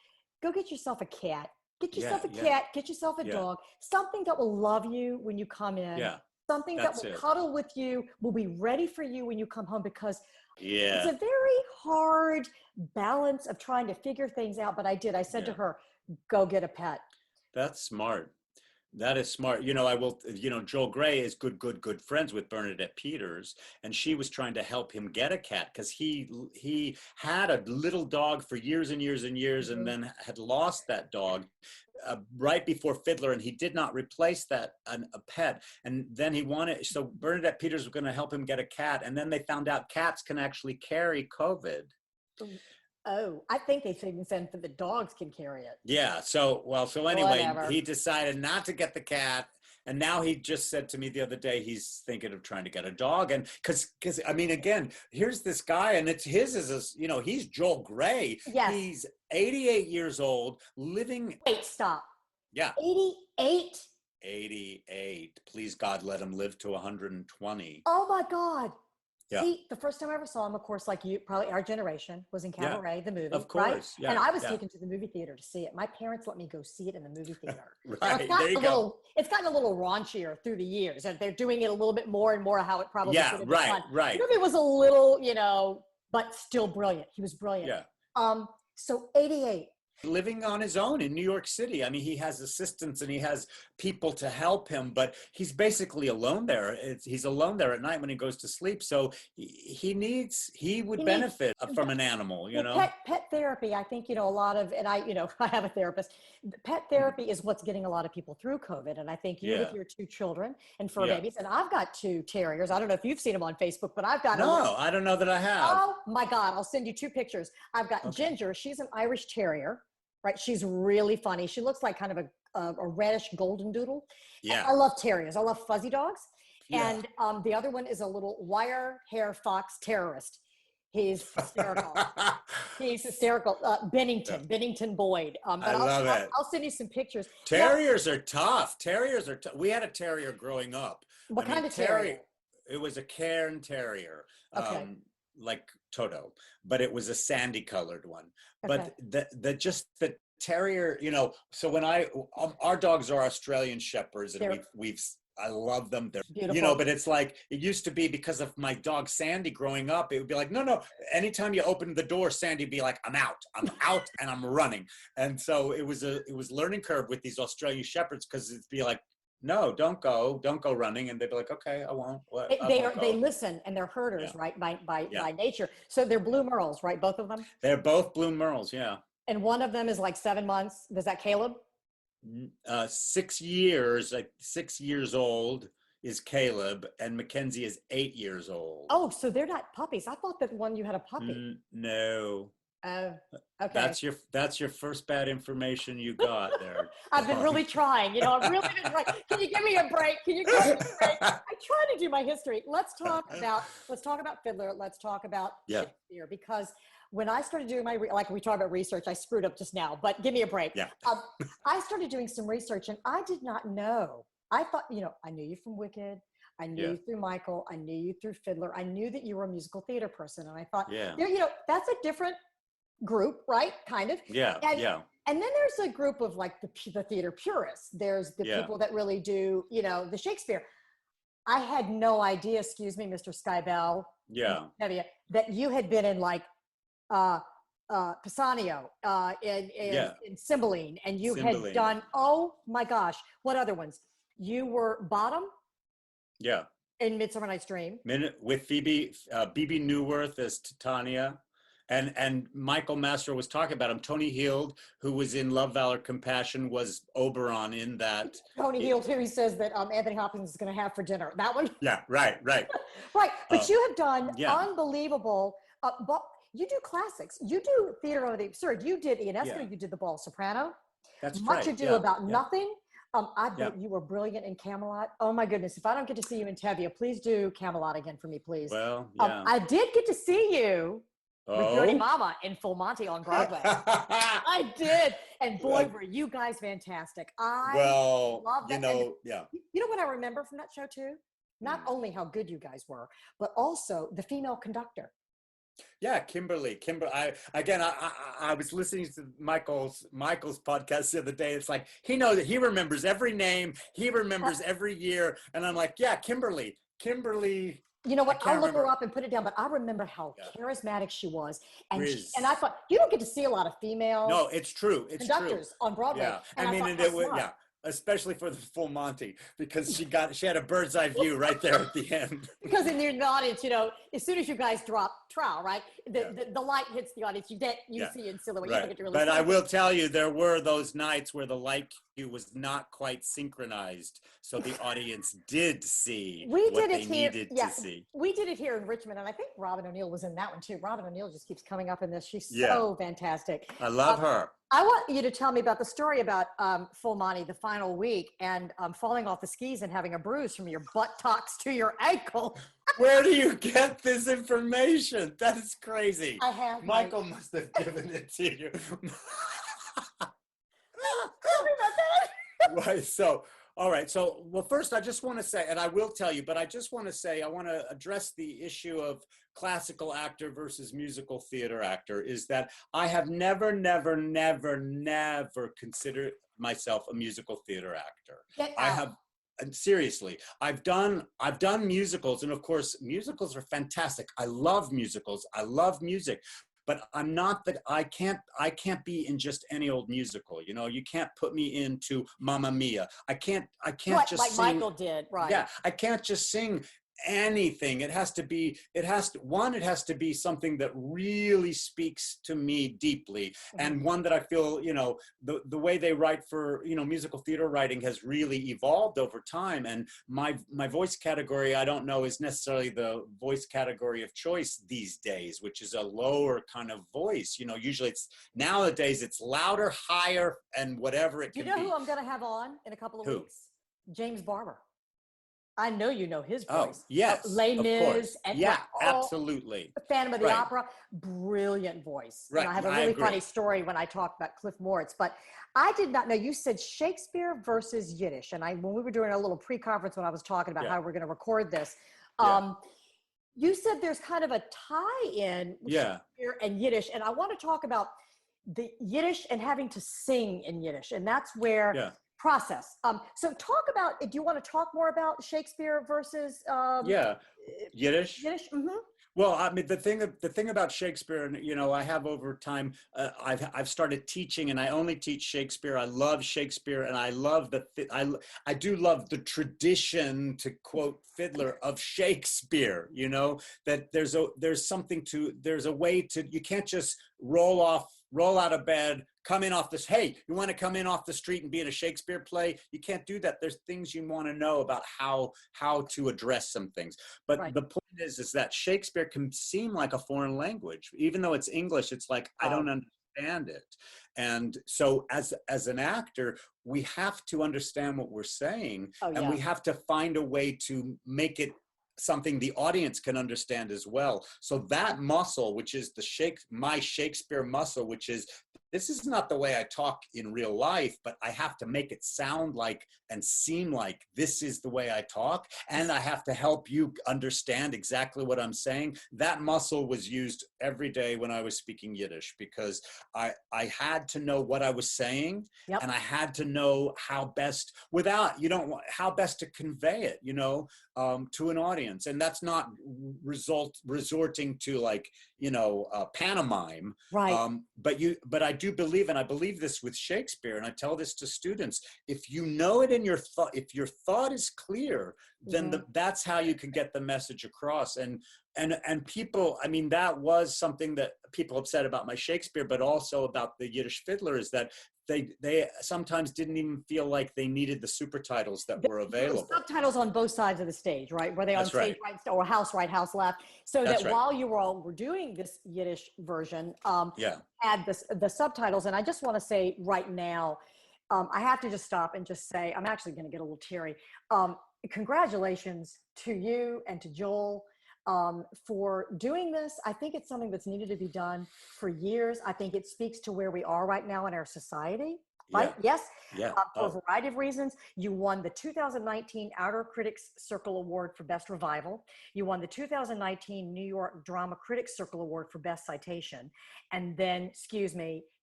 go get yourself a cat, get yourself a dog, something that will love you when you come in, something that will cuddle with you, will be ready for you when you come home, because it's a very hard balance of trying to figure things out. But I said to her, go get a pet. That's smart. That is smart. Joel Gray is good friends with Bernadette Peters, and she was trying to help him get a cat because he had a little dog for years and years and years, and then had lost that dog right before Fiddler, and he did not replace that a pet. And then so Bernadette Peters was going to help him get a cat, and then they found out cats can actually carry COVID. Oh, I think they even said that the dogs can carry it. Yeah. So anyway, Whatever. He decided not to get the cat. And now he just said to me the other day, he's thinking of trying to get a dog. And because again, here's this guy and he's Joel Gray. Yes. He's 88 years old, living. Wait, stop. Yeah. 88? 88. Please God, let him live to 120. Oh my God. Yeah. See, the first time I ever saw him, of course, like you, probably our generation, was in Cabaret, the movie. Of course, right? yeah. And I was taken to the movie theater to see it. My parents let me go see it in the movie theater. Right, there you go. It's gotten a little raunchier through the years, and they're doing it a little bit more and more how it probably should have been fun. Right. The movie was a little, but still brilliant. He was brilliant. Yeah. So 88. Living on his own in New York City. I mean, he has assistants and he has people to help him, but he's basically alone there. He's alone there at night when he goes to sleep. So he would benefit from an animal, Pet therapy, I think, a lot of, and I have a therapist. Pet therapy is what's getting a lot of people through COVID. And I think you with your 2 children and fur babies, and I've got 2 terriers. I don't know if you've seen them on Facebook, but I've got I don't know that I have. Oh my God, I'll send you 2 pictures. I've got Ginger. She's an Irish Terrier. Right. She's really funny. She looks like kind of a reddish golden doodle. Yeah. I love terriers. I love fuzzy dogs. Yeah. And the other one is a little wire hair fox terrorist. He's hysterical. He's hysterical. Bennington Boyd. But I love it. I'll send you some pictures. Terriers are tough. We had a terrier growing up. What kind of terrier? It was a Cairn Terrier, Okay. like Toto, but it was a sandy colored one. Okay. But the terrier, so when our dogs are Australian Shepherds, and I love them. They're beautiful. But it's like, it used to be because of my dog Sandy growing up, it would be like, no. Anytime you open the door, Sandy would be like, I'm out and I'm running. And so it was learning curve with these Australian Shepherds, because it'd be like, no, don't go running. And they'd be like, okay, I won't. They listen, and they're herders, right? By nature. So they're blue merles, right? Both of them? They're both blue merles. Yeah. And one of them is like 7 months. Is that Caleb? 6 years, like 6 years old is Caleb, and Mackenzie is 8 years old. Oh, so they're not puppies. I thought that one you had a puppy. No. Oh, okay. That's your first bad information you got there. I've been really trying. I've really been trying. Can you give me a break? I try to do my history. Let's talk about Fiddler. Let's talk about Shakespeare, because when I started doing like we talked about research, I screwed up just now, but give me a break. Yeah. I started doing some research, and I did not know. I thought, I knew you from Wicked. I knew you through Michael. I knew you through Fiddler. I knew that you were a musical theater person. And I thought, that's a different group, right? Kind of. Yeah. And then there's a group of like the theater purists. There's the people that really do, the Shakespeare. I had no idea, excuse me, Mr. Skybell. Yeah. Tevye, that you had been in like, Pisanio, in Cymbeline, and you had done, oh my gosh, what other ones? You were Bottom? Yeah. In Midsummer Night's Dream. With Phoebe Newworth as Titania. And Michael Mastro was talking about him. Tony Heald, who was in Love, Valor, Compassion, was Oberon in that. Tony Heald, who he says that Anthony Hopkins is going to have for dinner. That one? Yeah, right. Right. But you have done unbelievable, you do classics. You do Theater of the Absurd. You did Ionesco. You did The Bald Soprano. That's Much Ado About Nothing. I bet you were brilliant in Camelot. Oh my goodness. If I don't get to see you in Tevye, please do Camelot again for me, please. Well, yeah. I did get to see you with Dirty Mama in Full Monty on Broadway. I did. And boy, were you guys fantastic. Love that. You know what I remember from that show too? Not only how good you guys were, but also the female conductor. Yeah, Kimberly. I was listening to Michael's podcast the other day. It's like, he remembers every name. He remembers every year. And I'm like, yeah, Kimberly. You know what? I'll look her up and put it down, but I remember how charismatic she was. And I thought, you don't get to see a lot of female conductors on Broadway. Yeah. And especially for the Full Monty, because she had a bird's eye view right there at the end. Because in the audience, as soon as you guys drop trowel, right, the light hits the audience, you see in silhouette. Right. You get to really but I will tell you, there were those nights where the light cue was not quite synchronized, so the audience did see what they needed to see. We did it here in Richmond, and I think Robin O'Neill was in that one too. Robin O'Neill just keeps coming up in this. She's so fantastic. I love her. I want you to tell me about the story about Full Monty, the final week, and falling off the skis and having a bruise from your buttocks to your ankle. Where do you get this information? That is crazy. I have. Michael must have given it to you. Tell me about that. Right. So, all right. So, well, first, I just want to say, and I will tell you, but I just want to say, I want to address the issue of classical actor versus musical theater actor, is that I have never considered myself a musical theater actor. I have. And seriously, I've done musicals, and of course, musicals are fantastic. I love musicals. I love music, but I'm not that I can't be in just any old musical. You can't put me into Mamma Mia. I can't just like sing. Michael did, right? Yeah, I can't just sing anything. It has to be something that really speaks to me deeply, and one that I feel, the way they write for, musical theater writing has really evolved over time. And my voice category, I don't know, is necessarily the voice category of choice these days, which is a lower kind of voice. Usually nowadays it's louder, higher, and whatever it can be. You know who I'm going to have on in a couple of weeks? James Barber. I know you know his voice. Oh, yes, Les of Mis. course. Yeah, absolutely. Phantom of the Opera. Brilliant voice. Right. And I have a really funny story when I talk about Cliff Moritz. But I did not know, you said Shakespeare versus Yiddish. And when we were doing a little pre-conference when I was talking about how we're going to record this, you said there's kind of a tie-in with Shakespeare and Yiddish. And I want to talk about the Yiddish and having to sing in Yiddish. And that's where... process. So talk about, do you want to talk more about Shakespeare versus Yiddish? Yiddish? Mm-hmm. Well, I mean, the thing about Shakespeare, and I have over time, I've started teaching, and I only teach Shakespeare. I love Shakespeare, and I love I do love the tradition, to quote Fiddler, of Shakespeare. That there's a way to, you can't just roll out of bed, come in off this, hey, you want to come in off the street and be in a Shakespeare play? You can't do that. There's things you want to know about how to address some things. But the point is that Shakespeare can seem like a foreign language. Even though it's English, it's like, I don't understand it. And so as an actor, we have to understand what we're saying, and we have to find a way to make it something the audience can understand as well. So that muscle, which is my Shakespeare muscle, which is, this is not the way I talk in real life, but I have to make it sound like and seem like this is the way I talk. And I have to help you understand exactly what I'm saying. That muscle was used every day when I was speaking Yiddish, because I had to know what I was saying, and I had to know how best to convey it, to an audience. And that's not resorting to pantomime. Right. But I do believe, and I believe this with Shakespeare, and I tell this to students, if you know it in your thought, if your thought is clear, then that's how you can get the message across. And people, I mean, that was something that people have said about my Shakespeare, but also about the Yiddish Fiddler, is that they sometimes didn't even feel like they needed the super titles that were available. Subtitles on both sides of the stage, right? Were they on stage right or house right, house left? So that while you were doing this Yiddish version, add the subtitles. And I just want to say right now, I have to just stop and just say, I'm actually going to get a little teary. Congratulations to you and to Joel for doing this. I think it's something that's needed to be done for years. I think it speaks to where we are right now in our society. Right? Yes. Yeah. For a variety of reasons. You won the 2019 Outer Critics Circle Award for Best Revival. You won the 2019 New York Drama Critics Circle Award for Best Citation. And then,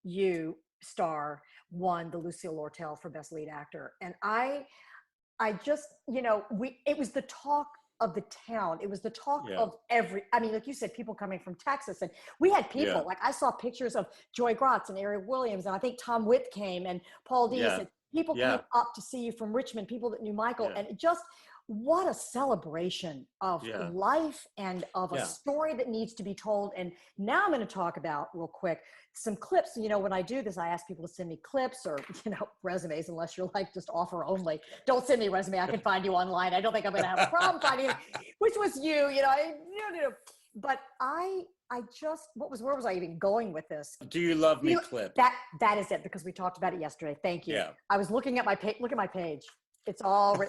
you, Star, won the Lucille Lortel for Best Lead Actor. And I just, it was the talk of the town. It was the talk of like you said, people coming from Texas, and we had people, like I saw pictures of Joy Gratz and Ariel Williams, and I think Tom Witt came, and Paul Dees, and people came up to see you from Richmond, people that knew Michael, and it just, what a celebration of life and of a story that needs to be told. And now I'm going to talk about, real quick, some clips. When I do this, I ask people to send me clips or, resumes, unless you're like just offer only. Don't send me a resume. I can find you online. I don't think I'm going to have a problem finding it, which was you, But I just, where was I even going with this? Do you love me clip? That is it, because we talked about it yesterday. Thank you. Yeah. I was looking at my page. Look at my page. It's all no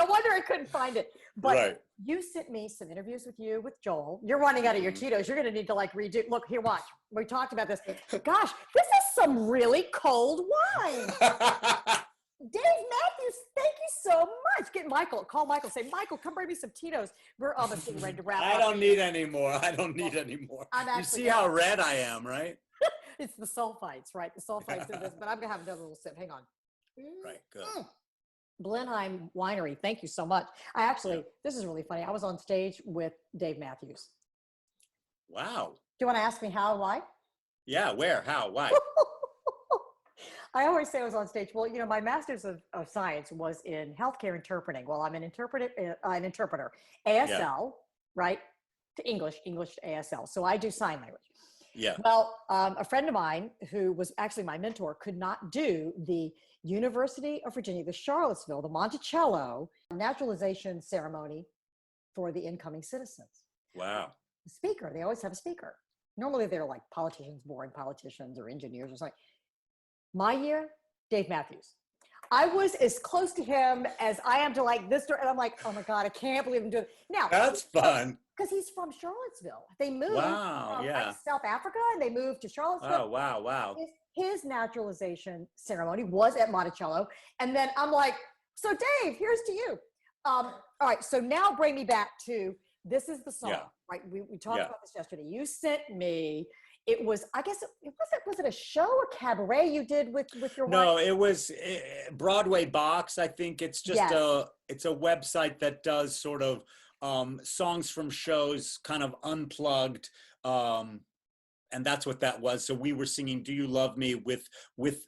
wonder I couldn't find it. But you sent me some interviews with Joel. You're running out of your Tito's. You're going to need to redo. Look, here, watch. We talked about this. Gosh, this is some really cold wine. Dave Matthews, thank you so much. Call Michael, say, Michael, come bring me some Tito's. We're almost getting ready to wrap up. I don't need any more. You see how red I am, right? It's the sulfites, right? The sulfites in this, but I'm going to have another little sip. Hang on. Right, good. Blenheim Winery, thank you so much. This is really funny. I was on stage with Dave Matthews. Wow. Do you want to ask me how and why? Yeah, where, how, why? I always say I was on stage. Well, my master's of science was in healthcare interpreting. Well, I'm an interpreter, ASL, right? To English to ASL. So I do sign language. Yeah. Well, a friend of mine who was actually my mentor could not do the University of Virginia, the Charlottesville, the Monticello naturalization ceremony for the incoming citizens. Wow. The speaker, they always have a speaker. Normally they're like politicians, boring politicians or engineers or something. My year, Dave Matthews. I was as close to him as I am to like this, and I'm like, oh my God, I can't believe I'm doing it. Now, that's fun. Because he's from Charlottesville. They moved Wow, from yeah. like, South Africa, and they moved to Charlottesville. Oh, wow. His naturalization ceremony was at Monticello. And then I'm like, so Dave, here's to you. All right, so now bring me back to, this is the song, right? We talked about this yesterday. You sent me, it was, I guess, was it a show or cabaret you did with your wife? No, it was Broadway Box. I think it's just it's a website that does sort of songs from shows kind of unplugged. And that's what that was. So we were singing Do You Love Me with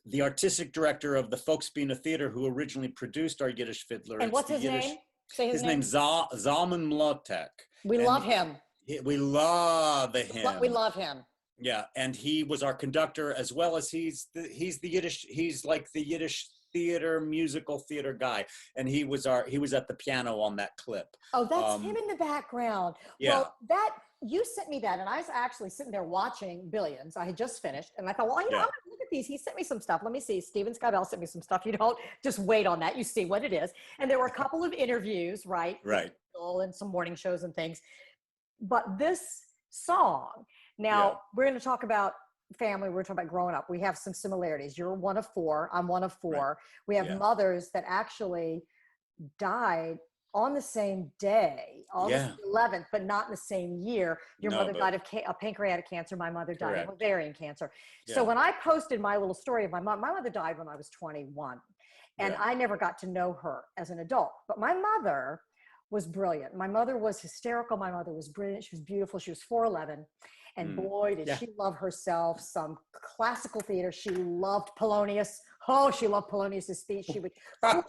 the artistic director of the Folksbiene Theater who originally produced our Yiddish Fiddler. And what's his name? Say his name. Name's Zalman Mlotek. We love him. We love him. We love him. Yeah, and he was our conductor as well as he's like the Yiddish theater, musical theater guy. And he was at the piano on that clip. Oh, that's him in the background. Yeah. Well, you sent me that, and I was actually sitting there watching Billions. I had just finished, and I thought, well, I'm going to look at these. He sent me some stuff. Let me see. Steven Skybell sent me some stuff. You don't just wait on that. You see what it is. And there were a couple of interviews, right? Right. And some morning shows and things. But this song, now we're going to talk about family. We're talking about growing up. We have some similarities. You're one of four. I'm one of four. Right. We have mothers that actually died on the same day, August 11th, but not in the same year. Your mother died of pancreatic cancer. My mother died of ovarian cancer. Yeah. So when I posted my little story of my mother died when I was 21, and I never got to know her as an adult. But my mother was brilliant. My mother was hysterical. My mother was brilliant. She was beautiful. She was 4'11". And boy, did she love herself some classical theater. She loved Polonius. Oh, she loved Polonius' speech. She was a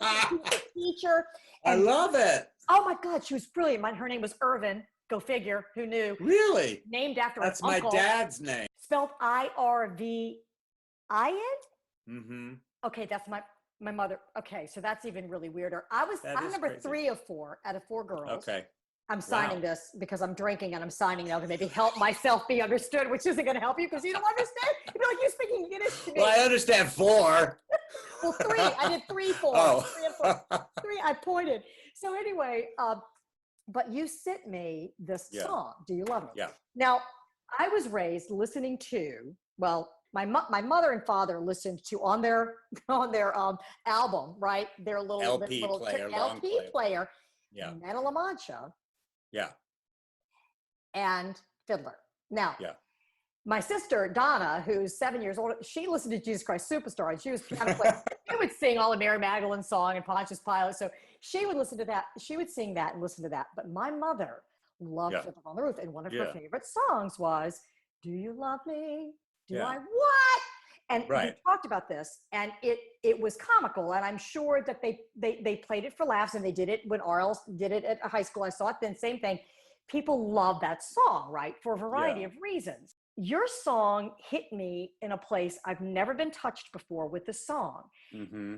teacher. I love it. Oh my God, she was brilliant. Her name was Irvin. Go figure. Who knew? Really? Named after That's an uncle. my dad's name. Spelled IRVIN? Mm-hmm. Okay, that's my mother. Okay, so that's even really weirder. I'm number crazy. 3 of 4 out of 4 girls. Okay. I'm signing this because I'm drinking and I'm signing now to maybe help myself be understood, which isn't going to help you because you don't understand. You'd be like, you're speaking Yiddish to me. Well, I understand 4. Well, 3. I did 3, 4. Oh. 3 and 4. 3, I pointed. So anyway, but you sent me this song, Do You Love Me? Yeah. Now, I was raised listening to, well, my mother and father listened to on their album, right? Their little LP player. Yeah. Nana La Mancha. Yeah. And Fiddler. Now, my sister, Donna, who's 7 years old, she listened to Jesus Christ Superstar, and she was piano player. She would sing all the Mary Magdalene song and Pontius Pilate. So she would listen to that. She would sing that and listen to that. But my mother loved Fiddler on the Roof. And one of her favorite songs was, Do You Love Me? Do I what? And we talked about this, and it was comical, and I'm sure that they played it for laughs, and they did it when RL did it at a high school. I saw it then, same thing. People love that song, right, for a variety of reasons. Your song hit me in a place I've never been touched before with the song. Mm-hmm.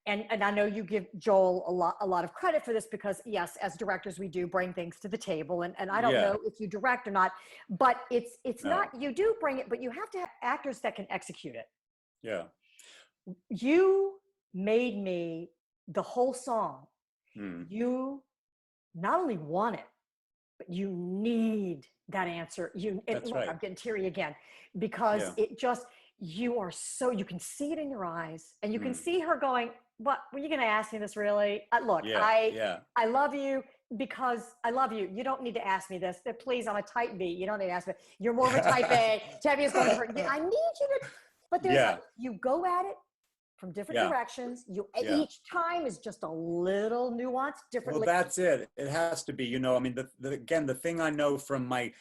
And I know you give Joel a lot of credit for this because, yes, as directors, we do bring things to the table. And I don't know if you direct or not, but it's not, you do bring it, but you have to have actors that can execute it. Yeah. You made me the whole song. You not only want it, but you need that answer. I'm getting teary again because it just, you are so, you can see it in your eyes and you can see her going, what, were you going to ask me this really? Look, I love you because I love you. You don't need to ask me this. Please, I'm a type B. You don't need to ask me. You're more of a type A. Tevye is going to hurt. I need you to, but there's you go at it from different directions. Each time is just a little nuanced differently. Well, that's it. It has to be, I mean, again, the thing I know from my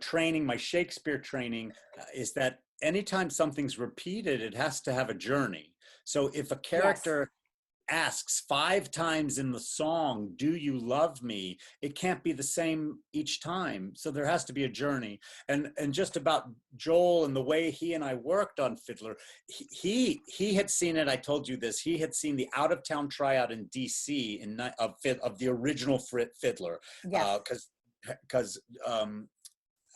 training, my Shakespeare training, is that anytime something's repeated, it has to have a journey. So if a Yes. character asks 5 times in the song, "Do you love me?" it can't be the same each time. So there has to be a journey. And just about Joel and the way he and I worked on Fiddler, he had seen it. I told you this. He had seen the out of town tryout in DC of the original Fiddler, Yes. because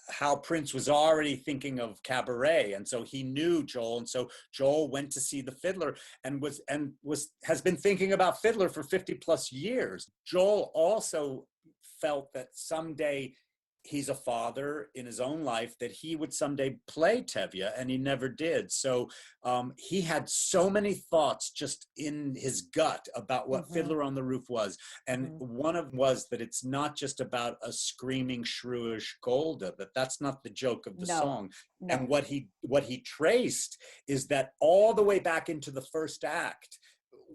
Hal Prince was already thinking of cabaret, and so he knew Joel, and so Joel went to see the Fiddler and has been thinking about Fiddler for 50 plus years. Joel also felt that someday he's a father in his own life, that he would someday play Tevye, and he never did. So he had so many thoughts just in his gut about what Fiddler on the Roof was. And one of them was that it's not just about a screaming, shrewish Golda, that's not the joke of the song. No. And what he traced is that all the way back into the first act,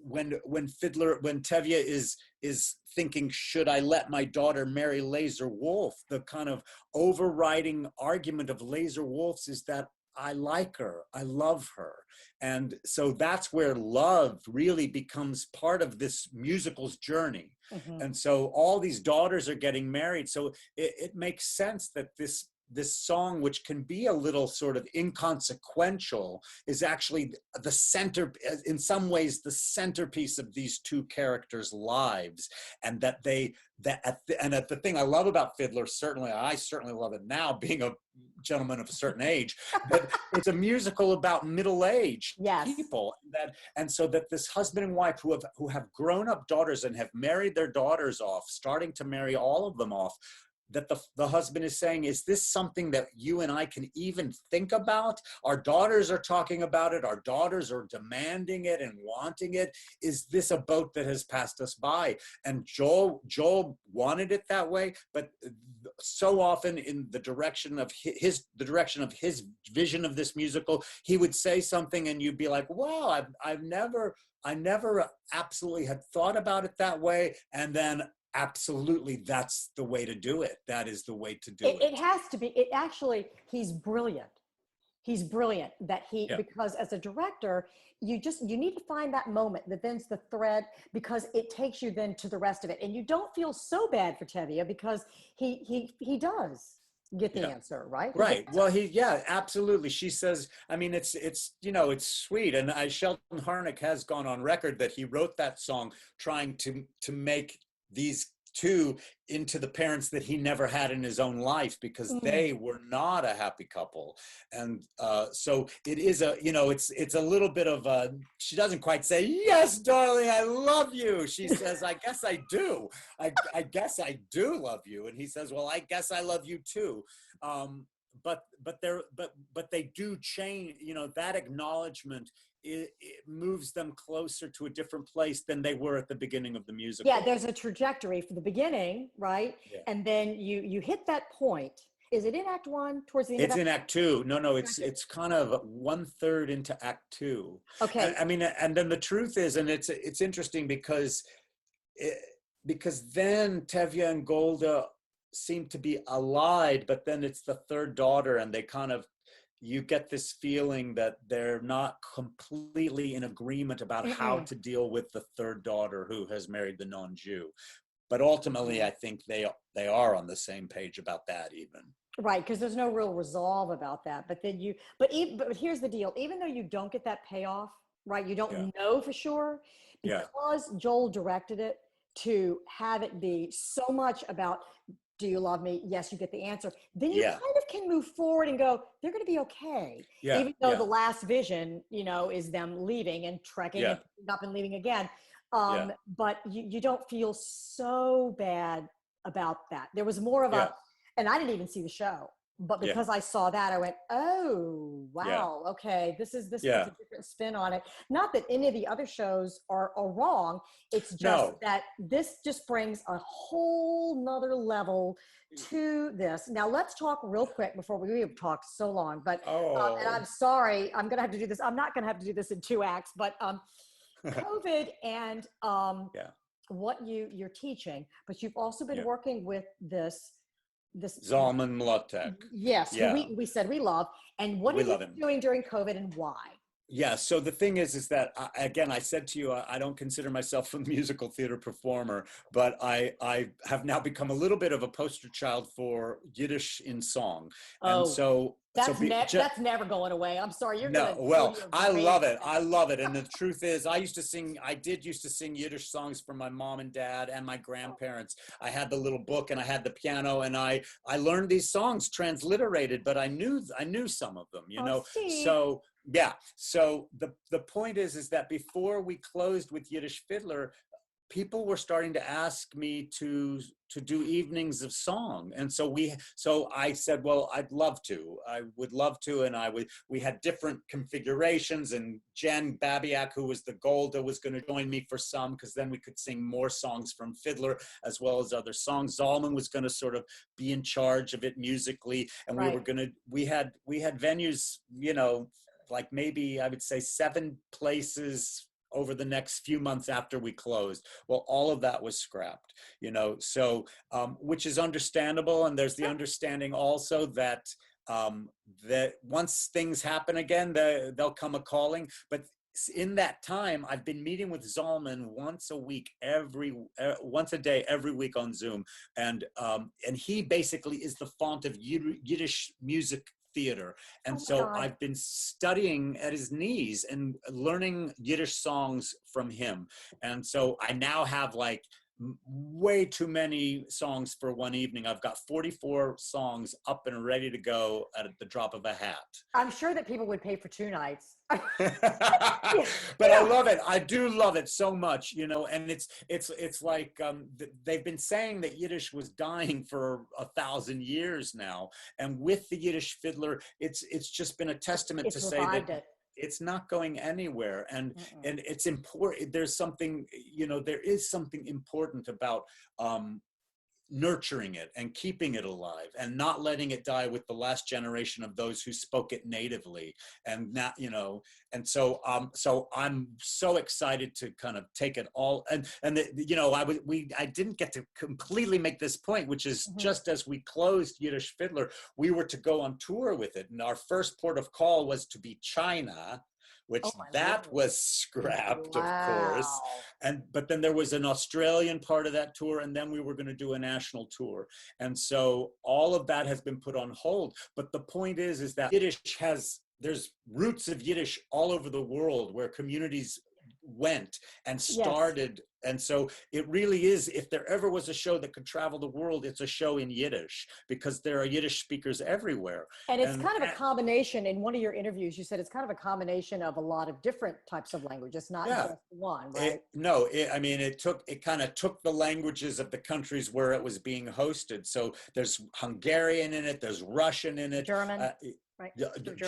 when Tevye is thinking, should I let my daughter marry Laser Wolf? The kind of overriding argument of Laser Wolf's is that I like her, I love her. And so that's where love really becomes part of this musical's journey. And so all these daughters are getting married. So it makes sense that this song, which can be a little sort of inconsequential, is actually the center, in some ways, the centerpiece of these two characters' lives. And that the thing I love about Fiddler, I certainly love it now, being a gentleman of a certain age, that it's a musical about middle-aged people. And so that this husband and wife who have grown-up daughters and have married their daughters off, starting to marry all of them off, that the husband is saying, is this something that you and I can even think about? Our daughters are talking about it. Our daughters are demanding it and wanting it. Is this a boat that has passed us by? And Joel wanted it that way, but so often in the direction of his vision of this musical, he would say something and you'd be like, wow, I never absolutely had thought about it that way. And then absolutely, that's the way to do it. That is the way to do it. It has to be. It actually, he's brilliant. He's brilliant because as a director, you need to find that moment that then's the thread, because it takes you then to the rest of it. And you don't feel so bad for Tevye because he does get the answer, right? Right. Well, absolutely. She says, I mean, it's sweet. And Sheldon Harnick has gone on record that he wrote that song trying to make these two into the parents that he never had in his own life, because they were not a happy couple. And so it is it's a little bit of she doesn't quite say, yes, darling, I love you. She says, I guess I do. I guess I do love you. And he says, well, I guess I love you too. But they do change, that acknowledgement, it moves them closer to a different place than they were at the beginning of the musical. Yeah, there's a trajectory for the beginning, right? Yeah. And then you hit that point. Is it in Act 1 towards the end? It's in Act 2. No, it's kind of 1/3 into Act 2. Okay. And then the truth is, and it's interesting because then Tevye and Golda seem to be allied, but then it's the third daughter, and they you get this feeling that they're not completely in agreement about how to deal with the third daughter who has married the non-Jew. But ultimately, I think they are on the same page about that even. Right, because there's no real resolve about that. But then but here's the deal. Even though you don't get that payoff, right, you don't know for sure, because Joel directed it to have it be so much about, do you love me? Yes, you get the answer. Then you kind of can move forward and go, they're going to be okay. Yeah. Even though the last vision, is them leaving and trekking and picking up and leaving again. But you don't feel so bad about that. There was more of and I didn't even see the show, but because I saw that, I went, oh, wow. Okay. This is a different spin on it. Not that any of the other shows are wrong. It's just that this just brings a whole nother level to this. Now let's talk real quick before we have talked so long, but, and I'm sorry, I'm going to have to do this. I'm not going to have to do this in 2 acts, but, COVID and, what you're teaching, but you've also been working with this this Zalman Mlotek. yes, who Yeah. we said we love. And what We are you love him. doing during COVID and why? Yeah. So the thing is that again, I said to you, I don't consider myself a musical theater performer, but I have now become a little bit of a poster child for Yiddish in song. And Oh, so, that's never going away. I'm sorry, you're no, gonna well, do your I great love it. best. I love it. And the truth is, I did used to sing Yiddish songs for my mom and dad and my grandparents. I had the little book and I had the piano, and I learned these songs transliterated, but I knew some of them, you know. Steve. So yeah. So the point is that before we closed with Yiddish Fiddler, people were starting to ask me to do evenings of song. And so I said, well, I would love to. And we had different configurations, and Jen Babiak, who was the Golda, was going to join me for some, because then we could sing more songs from Fiddler as well as other songs. Zalman was going to sort of be in charge of it musically. And we had venues, you know, like maybe I would say 7 places over the next few months after we closed. Well, all of that was scrapped, you know, so, which is understandable. And there's the understanding also that once things happen again, they'll come a calling. But in that time, I've been meeting with Zalman once a day, every week on Zoom. And he basically is the font of Yiddish music theater. And so I've been studying at his knees and learning Yiddish songs from him. And so I now have like way too many songs for one evening. I've got 44 songs up and ready to go at the drop of a hat. I'm sure that people would pay for 2 nights. But I love it. I do love it so much, you know. And it's like they've been saying that Yiddish was dying for 1,000 years now, and with the Yiddish Fiddler, it's just been a testament to say that it's not going anywhere. And it's important. There's something, you know, there is something important about nurturing it and keeping it alive and not letting it die with the last generation of those who spoke it natively. And not, you know, and so so I'm so excited to kind of take it all. And you know, I didn't get to completely make this point, which is just as we closed Yiddish Fiddler, we were to go on tour with it, and our first port of call was to be China, which was scrapped, of course. But then there was an Australian part of that tour, and then we were going to do a national tour. And so all of that has been put on hold. But the point is that Yiddish there's roots of Yiddish all over the world where communities went and started. And so it really is, if there ever was a show that could travel the world, it's a show in Yiddish, because there are Yiddish speakers everywhere. And it's kind of a combination. In one of your interviews, you said it's kind of a combination of a lot of different types of languages, not just one, right? It kind of took the languages of the countries where it was being hosted. So there's Hungarian in it, there's Russian in it. German, right?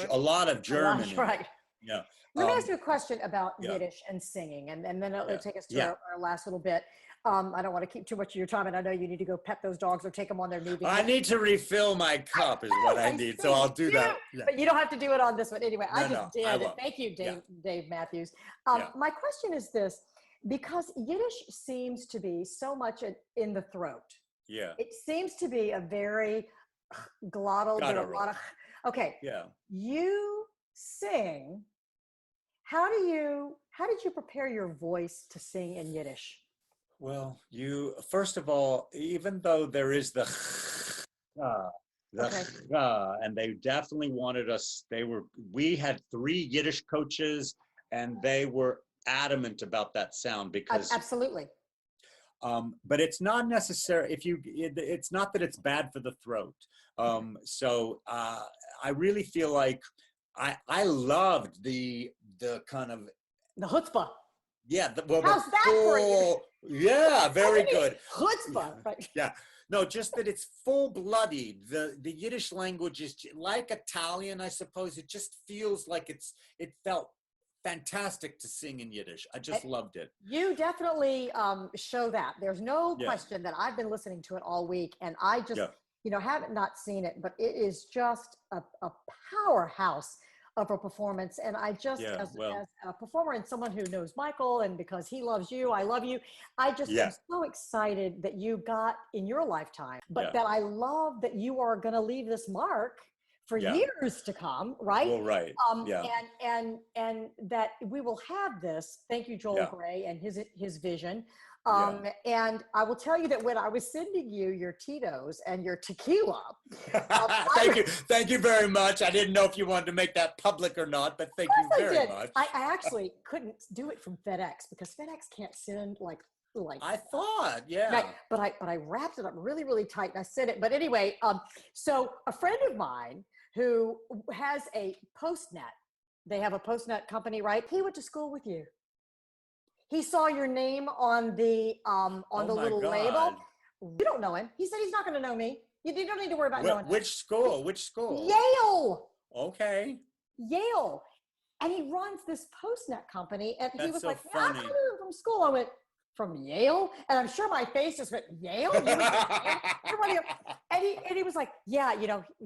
A lot of German. Right. Yeah. Let me ask you a question about Yiddish and singing, and then it'll take us to our last little bit. I don't want to keep too much of your time, and I know you need to go pet those dogs or take them on their knee. I need to refill my cup is what I need, so I'll do that. Yeah. But you don't have to do it on this one. Anyway, I just did. Thank you, Dave Matthews. My question is this, because Yiddish seems to be so much in the throat. Yeah. It seems to be a very glottal. Okay. Yeah. You sing. How did you prepare your voice to sing in Yiddish? Well, first of all, even though there is the and they definitely wanted us, we had 3 Yiddish coaches, and they were adamant about that sound, because absolutely. But it's not necessary it's not that it's bad for the throat. So I really feel like I loved the kind of the chutzpah. Yeah. How's that for you? Yeah, very good. Chutzpah, right? Yeah. No, just that it's full-bloodied. The Yiddish language is like Italian, I suppose. It just feels like it felt fantastic to sing in Yiddish. I just loved it. You definitely show that. There's no question that I've been listening to it all week, and I just, haven't not seen it, but it is just a powerhouse of a performance. And I just, Yeah, as well, a performer and someone who knows Michael, and because he loves you, I love you. I just yeah, am so excited that you got in your lifetime, but yeah, that I love that you are going to leave this mark for yeah. years to come, right? Well, right. Yeah, And that we will have this. Thank you, Joel yeah, Gray, and his vision. yeah. And I will tell you that when I was sending you your Tito's and your tequila, I Thank you very much. I didn't know if you wanted to make that public or not, but thank you I very did. much. I actually couldn't do it from FedEx because FedEx can't send like I thought, right. yeah. But I wrapped it up really, really tight and I sent it. But anyway, so a friend of mine who has a Postnet, they have a Postnet company, right? He went to school with you. He saw your name on the Oh my little label. God. You don't know him. He said he's not going to know me. You don't need to worry about knowing him. Which school? Which school? Yale. Okay. Yale. And he runs this Postnet company. And he That's was so like, yeah, I'm funny. coming from school. I went, from Yale? And I'm sure my face just went, Yale? You went to Yale? Everybody, and he was like, yeah,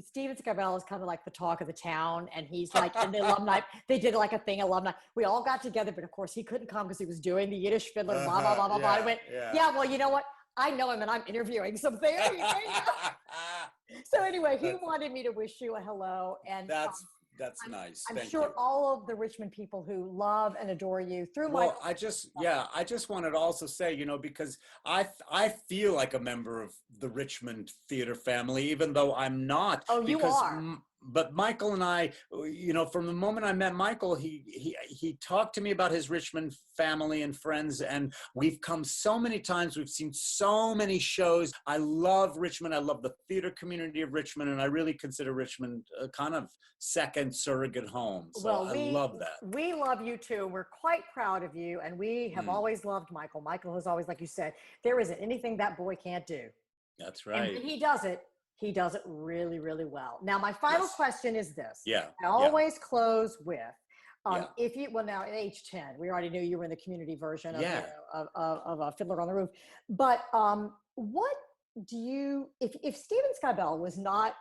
Steven Skybell is kind of like the talk of the town. And he's like in the alumni, they did like a thing, alumni. We all got together, but of course he couldn't come because he was doing the Yiddish fiddler, blah, blah, blah, blah, blah. I went, yeah, well, you know what? I know him and I'm interviewing something. So anyway, he wanted me to wish you a hello. And that's nice. I'm Thank sure you. all of the Richmond people who love and adore you through Well, I just wanted to also say, because I feel like a member of the Richmond theater family, even though I'm not. Oh, you are. But Michael and I, from the moment I met Michael, he talked to me about his Richmond family and friends, and we've come so many times. We've seen so many shows. I love Richmond. I love the theater community of Richmond, and I really consider Richmond a kind of second surrogate home. So well, I love that. We love you too. We're quite proud of you, and we have always loved Michael. Michael has always, like you said, there isn't anything that boy can't do. That's right. And when he does it really, really well. Now, my final question is this. Yeah. I always close with, if you, now at age 10, we already knew you were in the community version of Fiddler on the Roof. But what do you, if Steven Skybell was not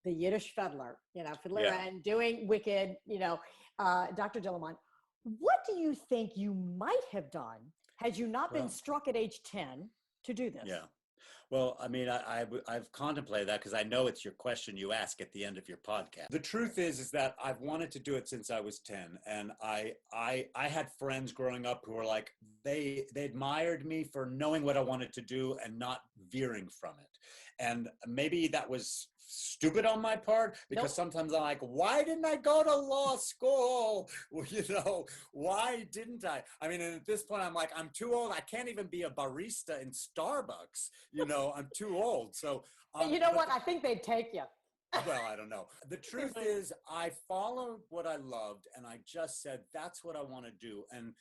the Yiddish fiddler, fiddler and doing Wicked, Dr. Dillamont, what do you think you might have done had you not been struck at age 10 to do this? Yeah. Well, I mean, I've contemplated that because I know it's your question you ask at the end of your podcast. The truth is that I've wanted to do it since I was 10. And I had friends growing up who were like, they admired me for knowing what I wanted to do and not veering from it. And maybe that was stupid on my part because sometimes I'm like, why didn't I go to law school? Why didn't I? I mean, and at this point I'm like, I'm too old. I can't even be a barista in Starbucks. I'm too old. So you know what? I think they'd take you. Well, I don't know. The truth is I followed what I loved and I just said, that's what I want to do. And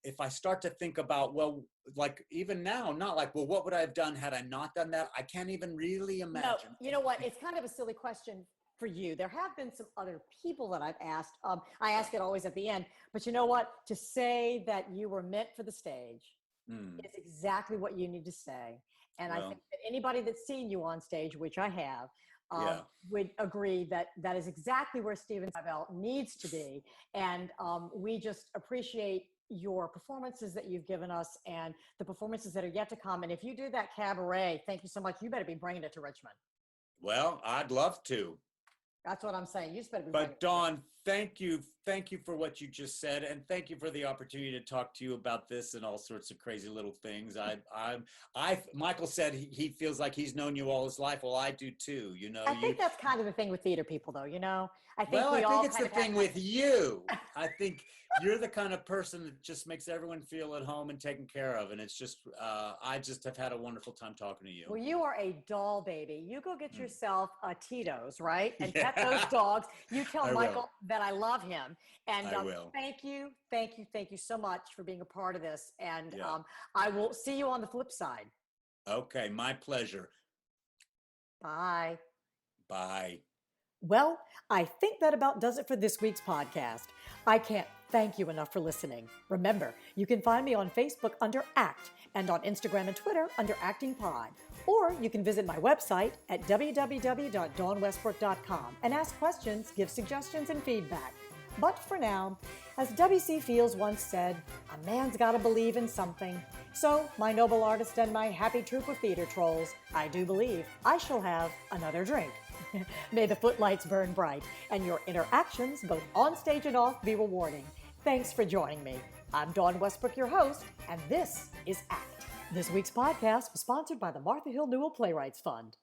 if I start to think about, well, like even now, not like, well, what would I have done had I not done that? I can't even really imagine. No, you know what? It's kind of a silly question for you. There have been some other people that I've asked. I ask it always at the end, but you know what? To say that you were meant for the stage is exactly what you need to say. And I think that anybody that's seen you on stage, which I have, would agree that that is exactly where Steven Skybell needs to be. And we just appreciate your performances that you've given us and the performances that are yet to come. And if you do that cabaret, thank you so much. You better be bringing it to Richmond. Well, I'd love to. That's what I'm saying. You just better be bringing it. But Dawn, thank you for what you just said, and thank you for the opportunity to talk to you about this and all sorts of crazy little things. Michael said he feels like he's known you all his life. Well, I do too. I think that's kind of the thing with theater people, though. I think I think it's the thing with you. I think you're the kind of person that just makes everyone feel at home and taken care of, and it's just I just have had a wonderful time talking to you. Well, you are a doll baby. You go get yourself a Tito's, right, and pet those dogs. You tell Michael that I love him. And I will. Thank you so much for being a part of this. And I will see you on the flip side. Okay, my pleasure. Bye. Bye. Well, I think that about does it for this week's podcast. I can't thank you enough for listening. Remember, you can find me on Facebook under ACT and on Instagram and Twitter under Acting Pod. Or you can visit my website at www.dawnwestbrook.com and ask questions, give suggestions, and feedback. But for now, as W.C. Fields once said, a man's got to believe in something. So, my noble artist and my happy troupe of theater trolls, I do believe I shall have another drink. May the footlights burn bright and your interactions, both on stage and off, be rewarding. Thanks for joining me. I'm Dawn Westbrook, your host, and this is ACT. This week's podcast was sponsored by the Martha Hill Newell Playwrights Fund.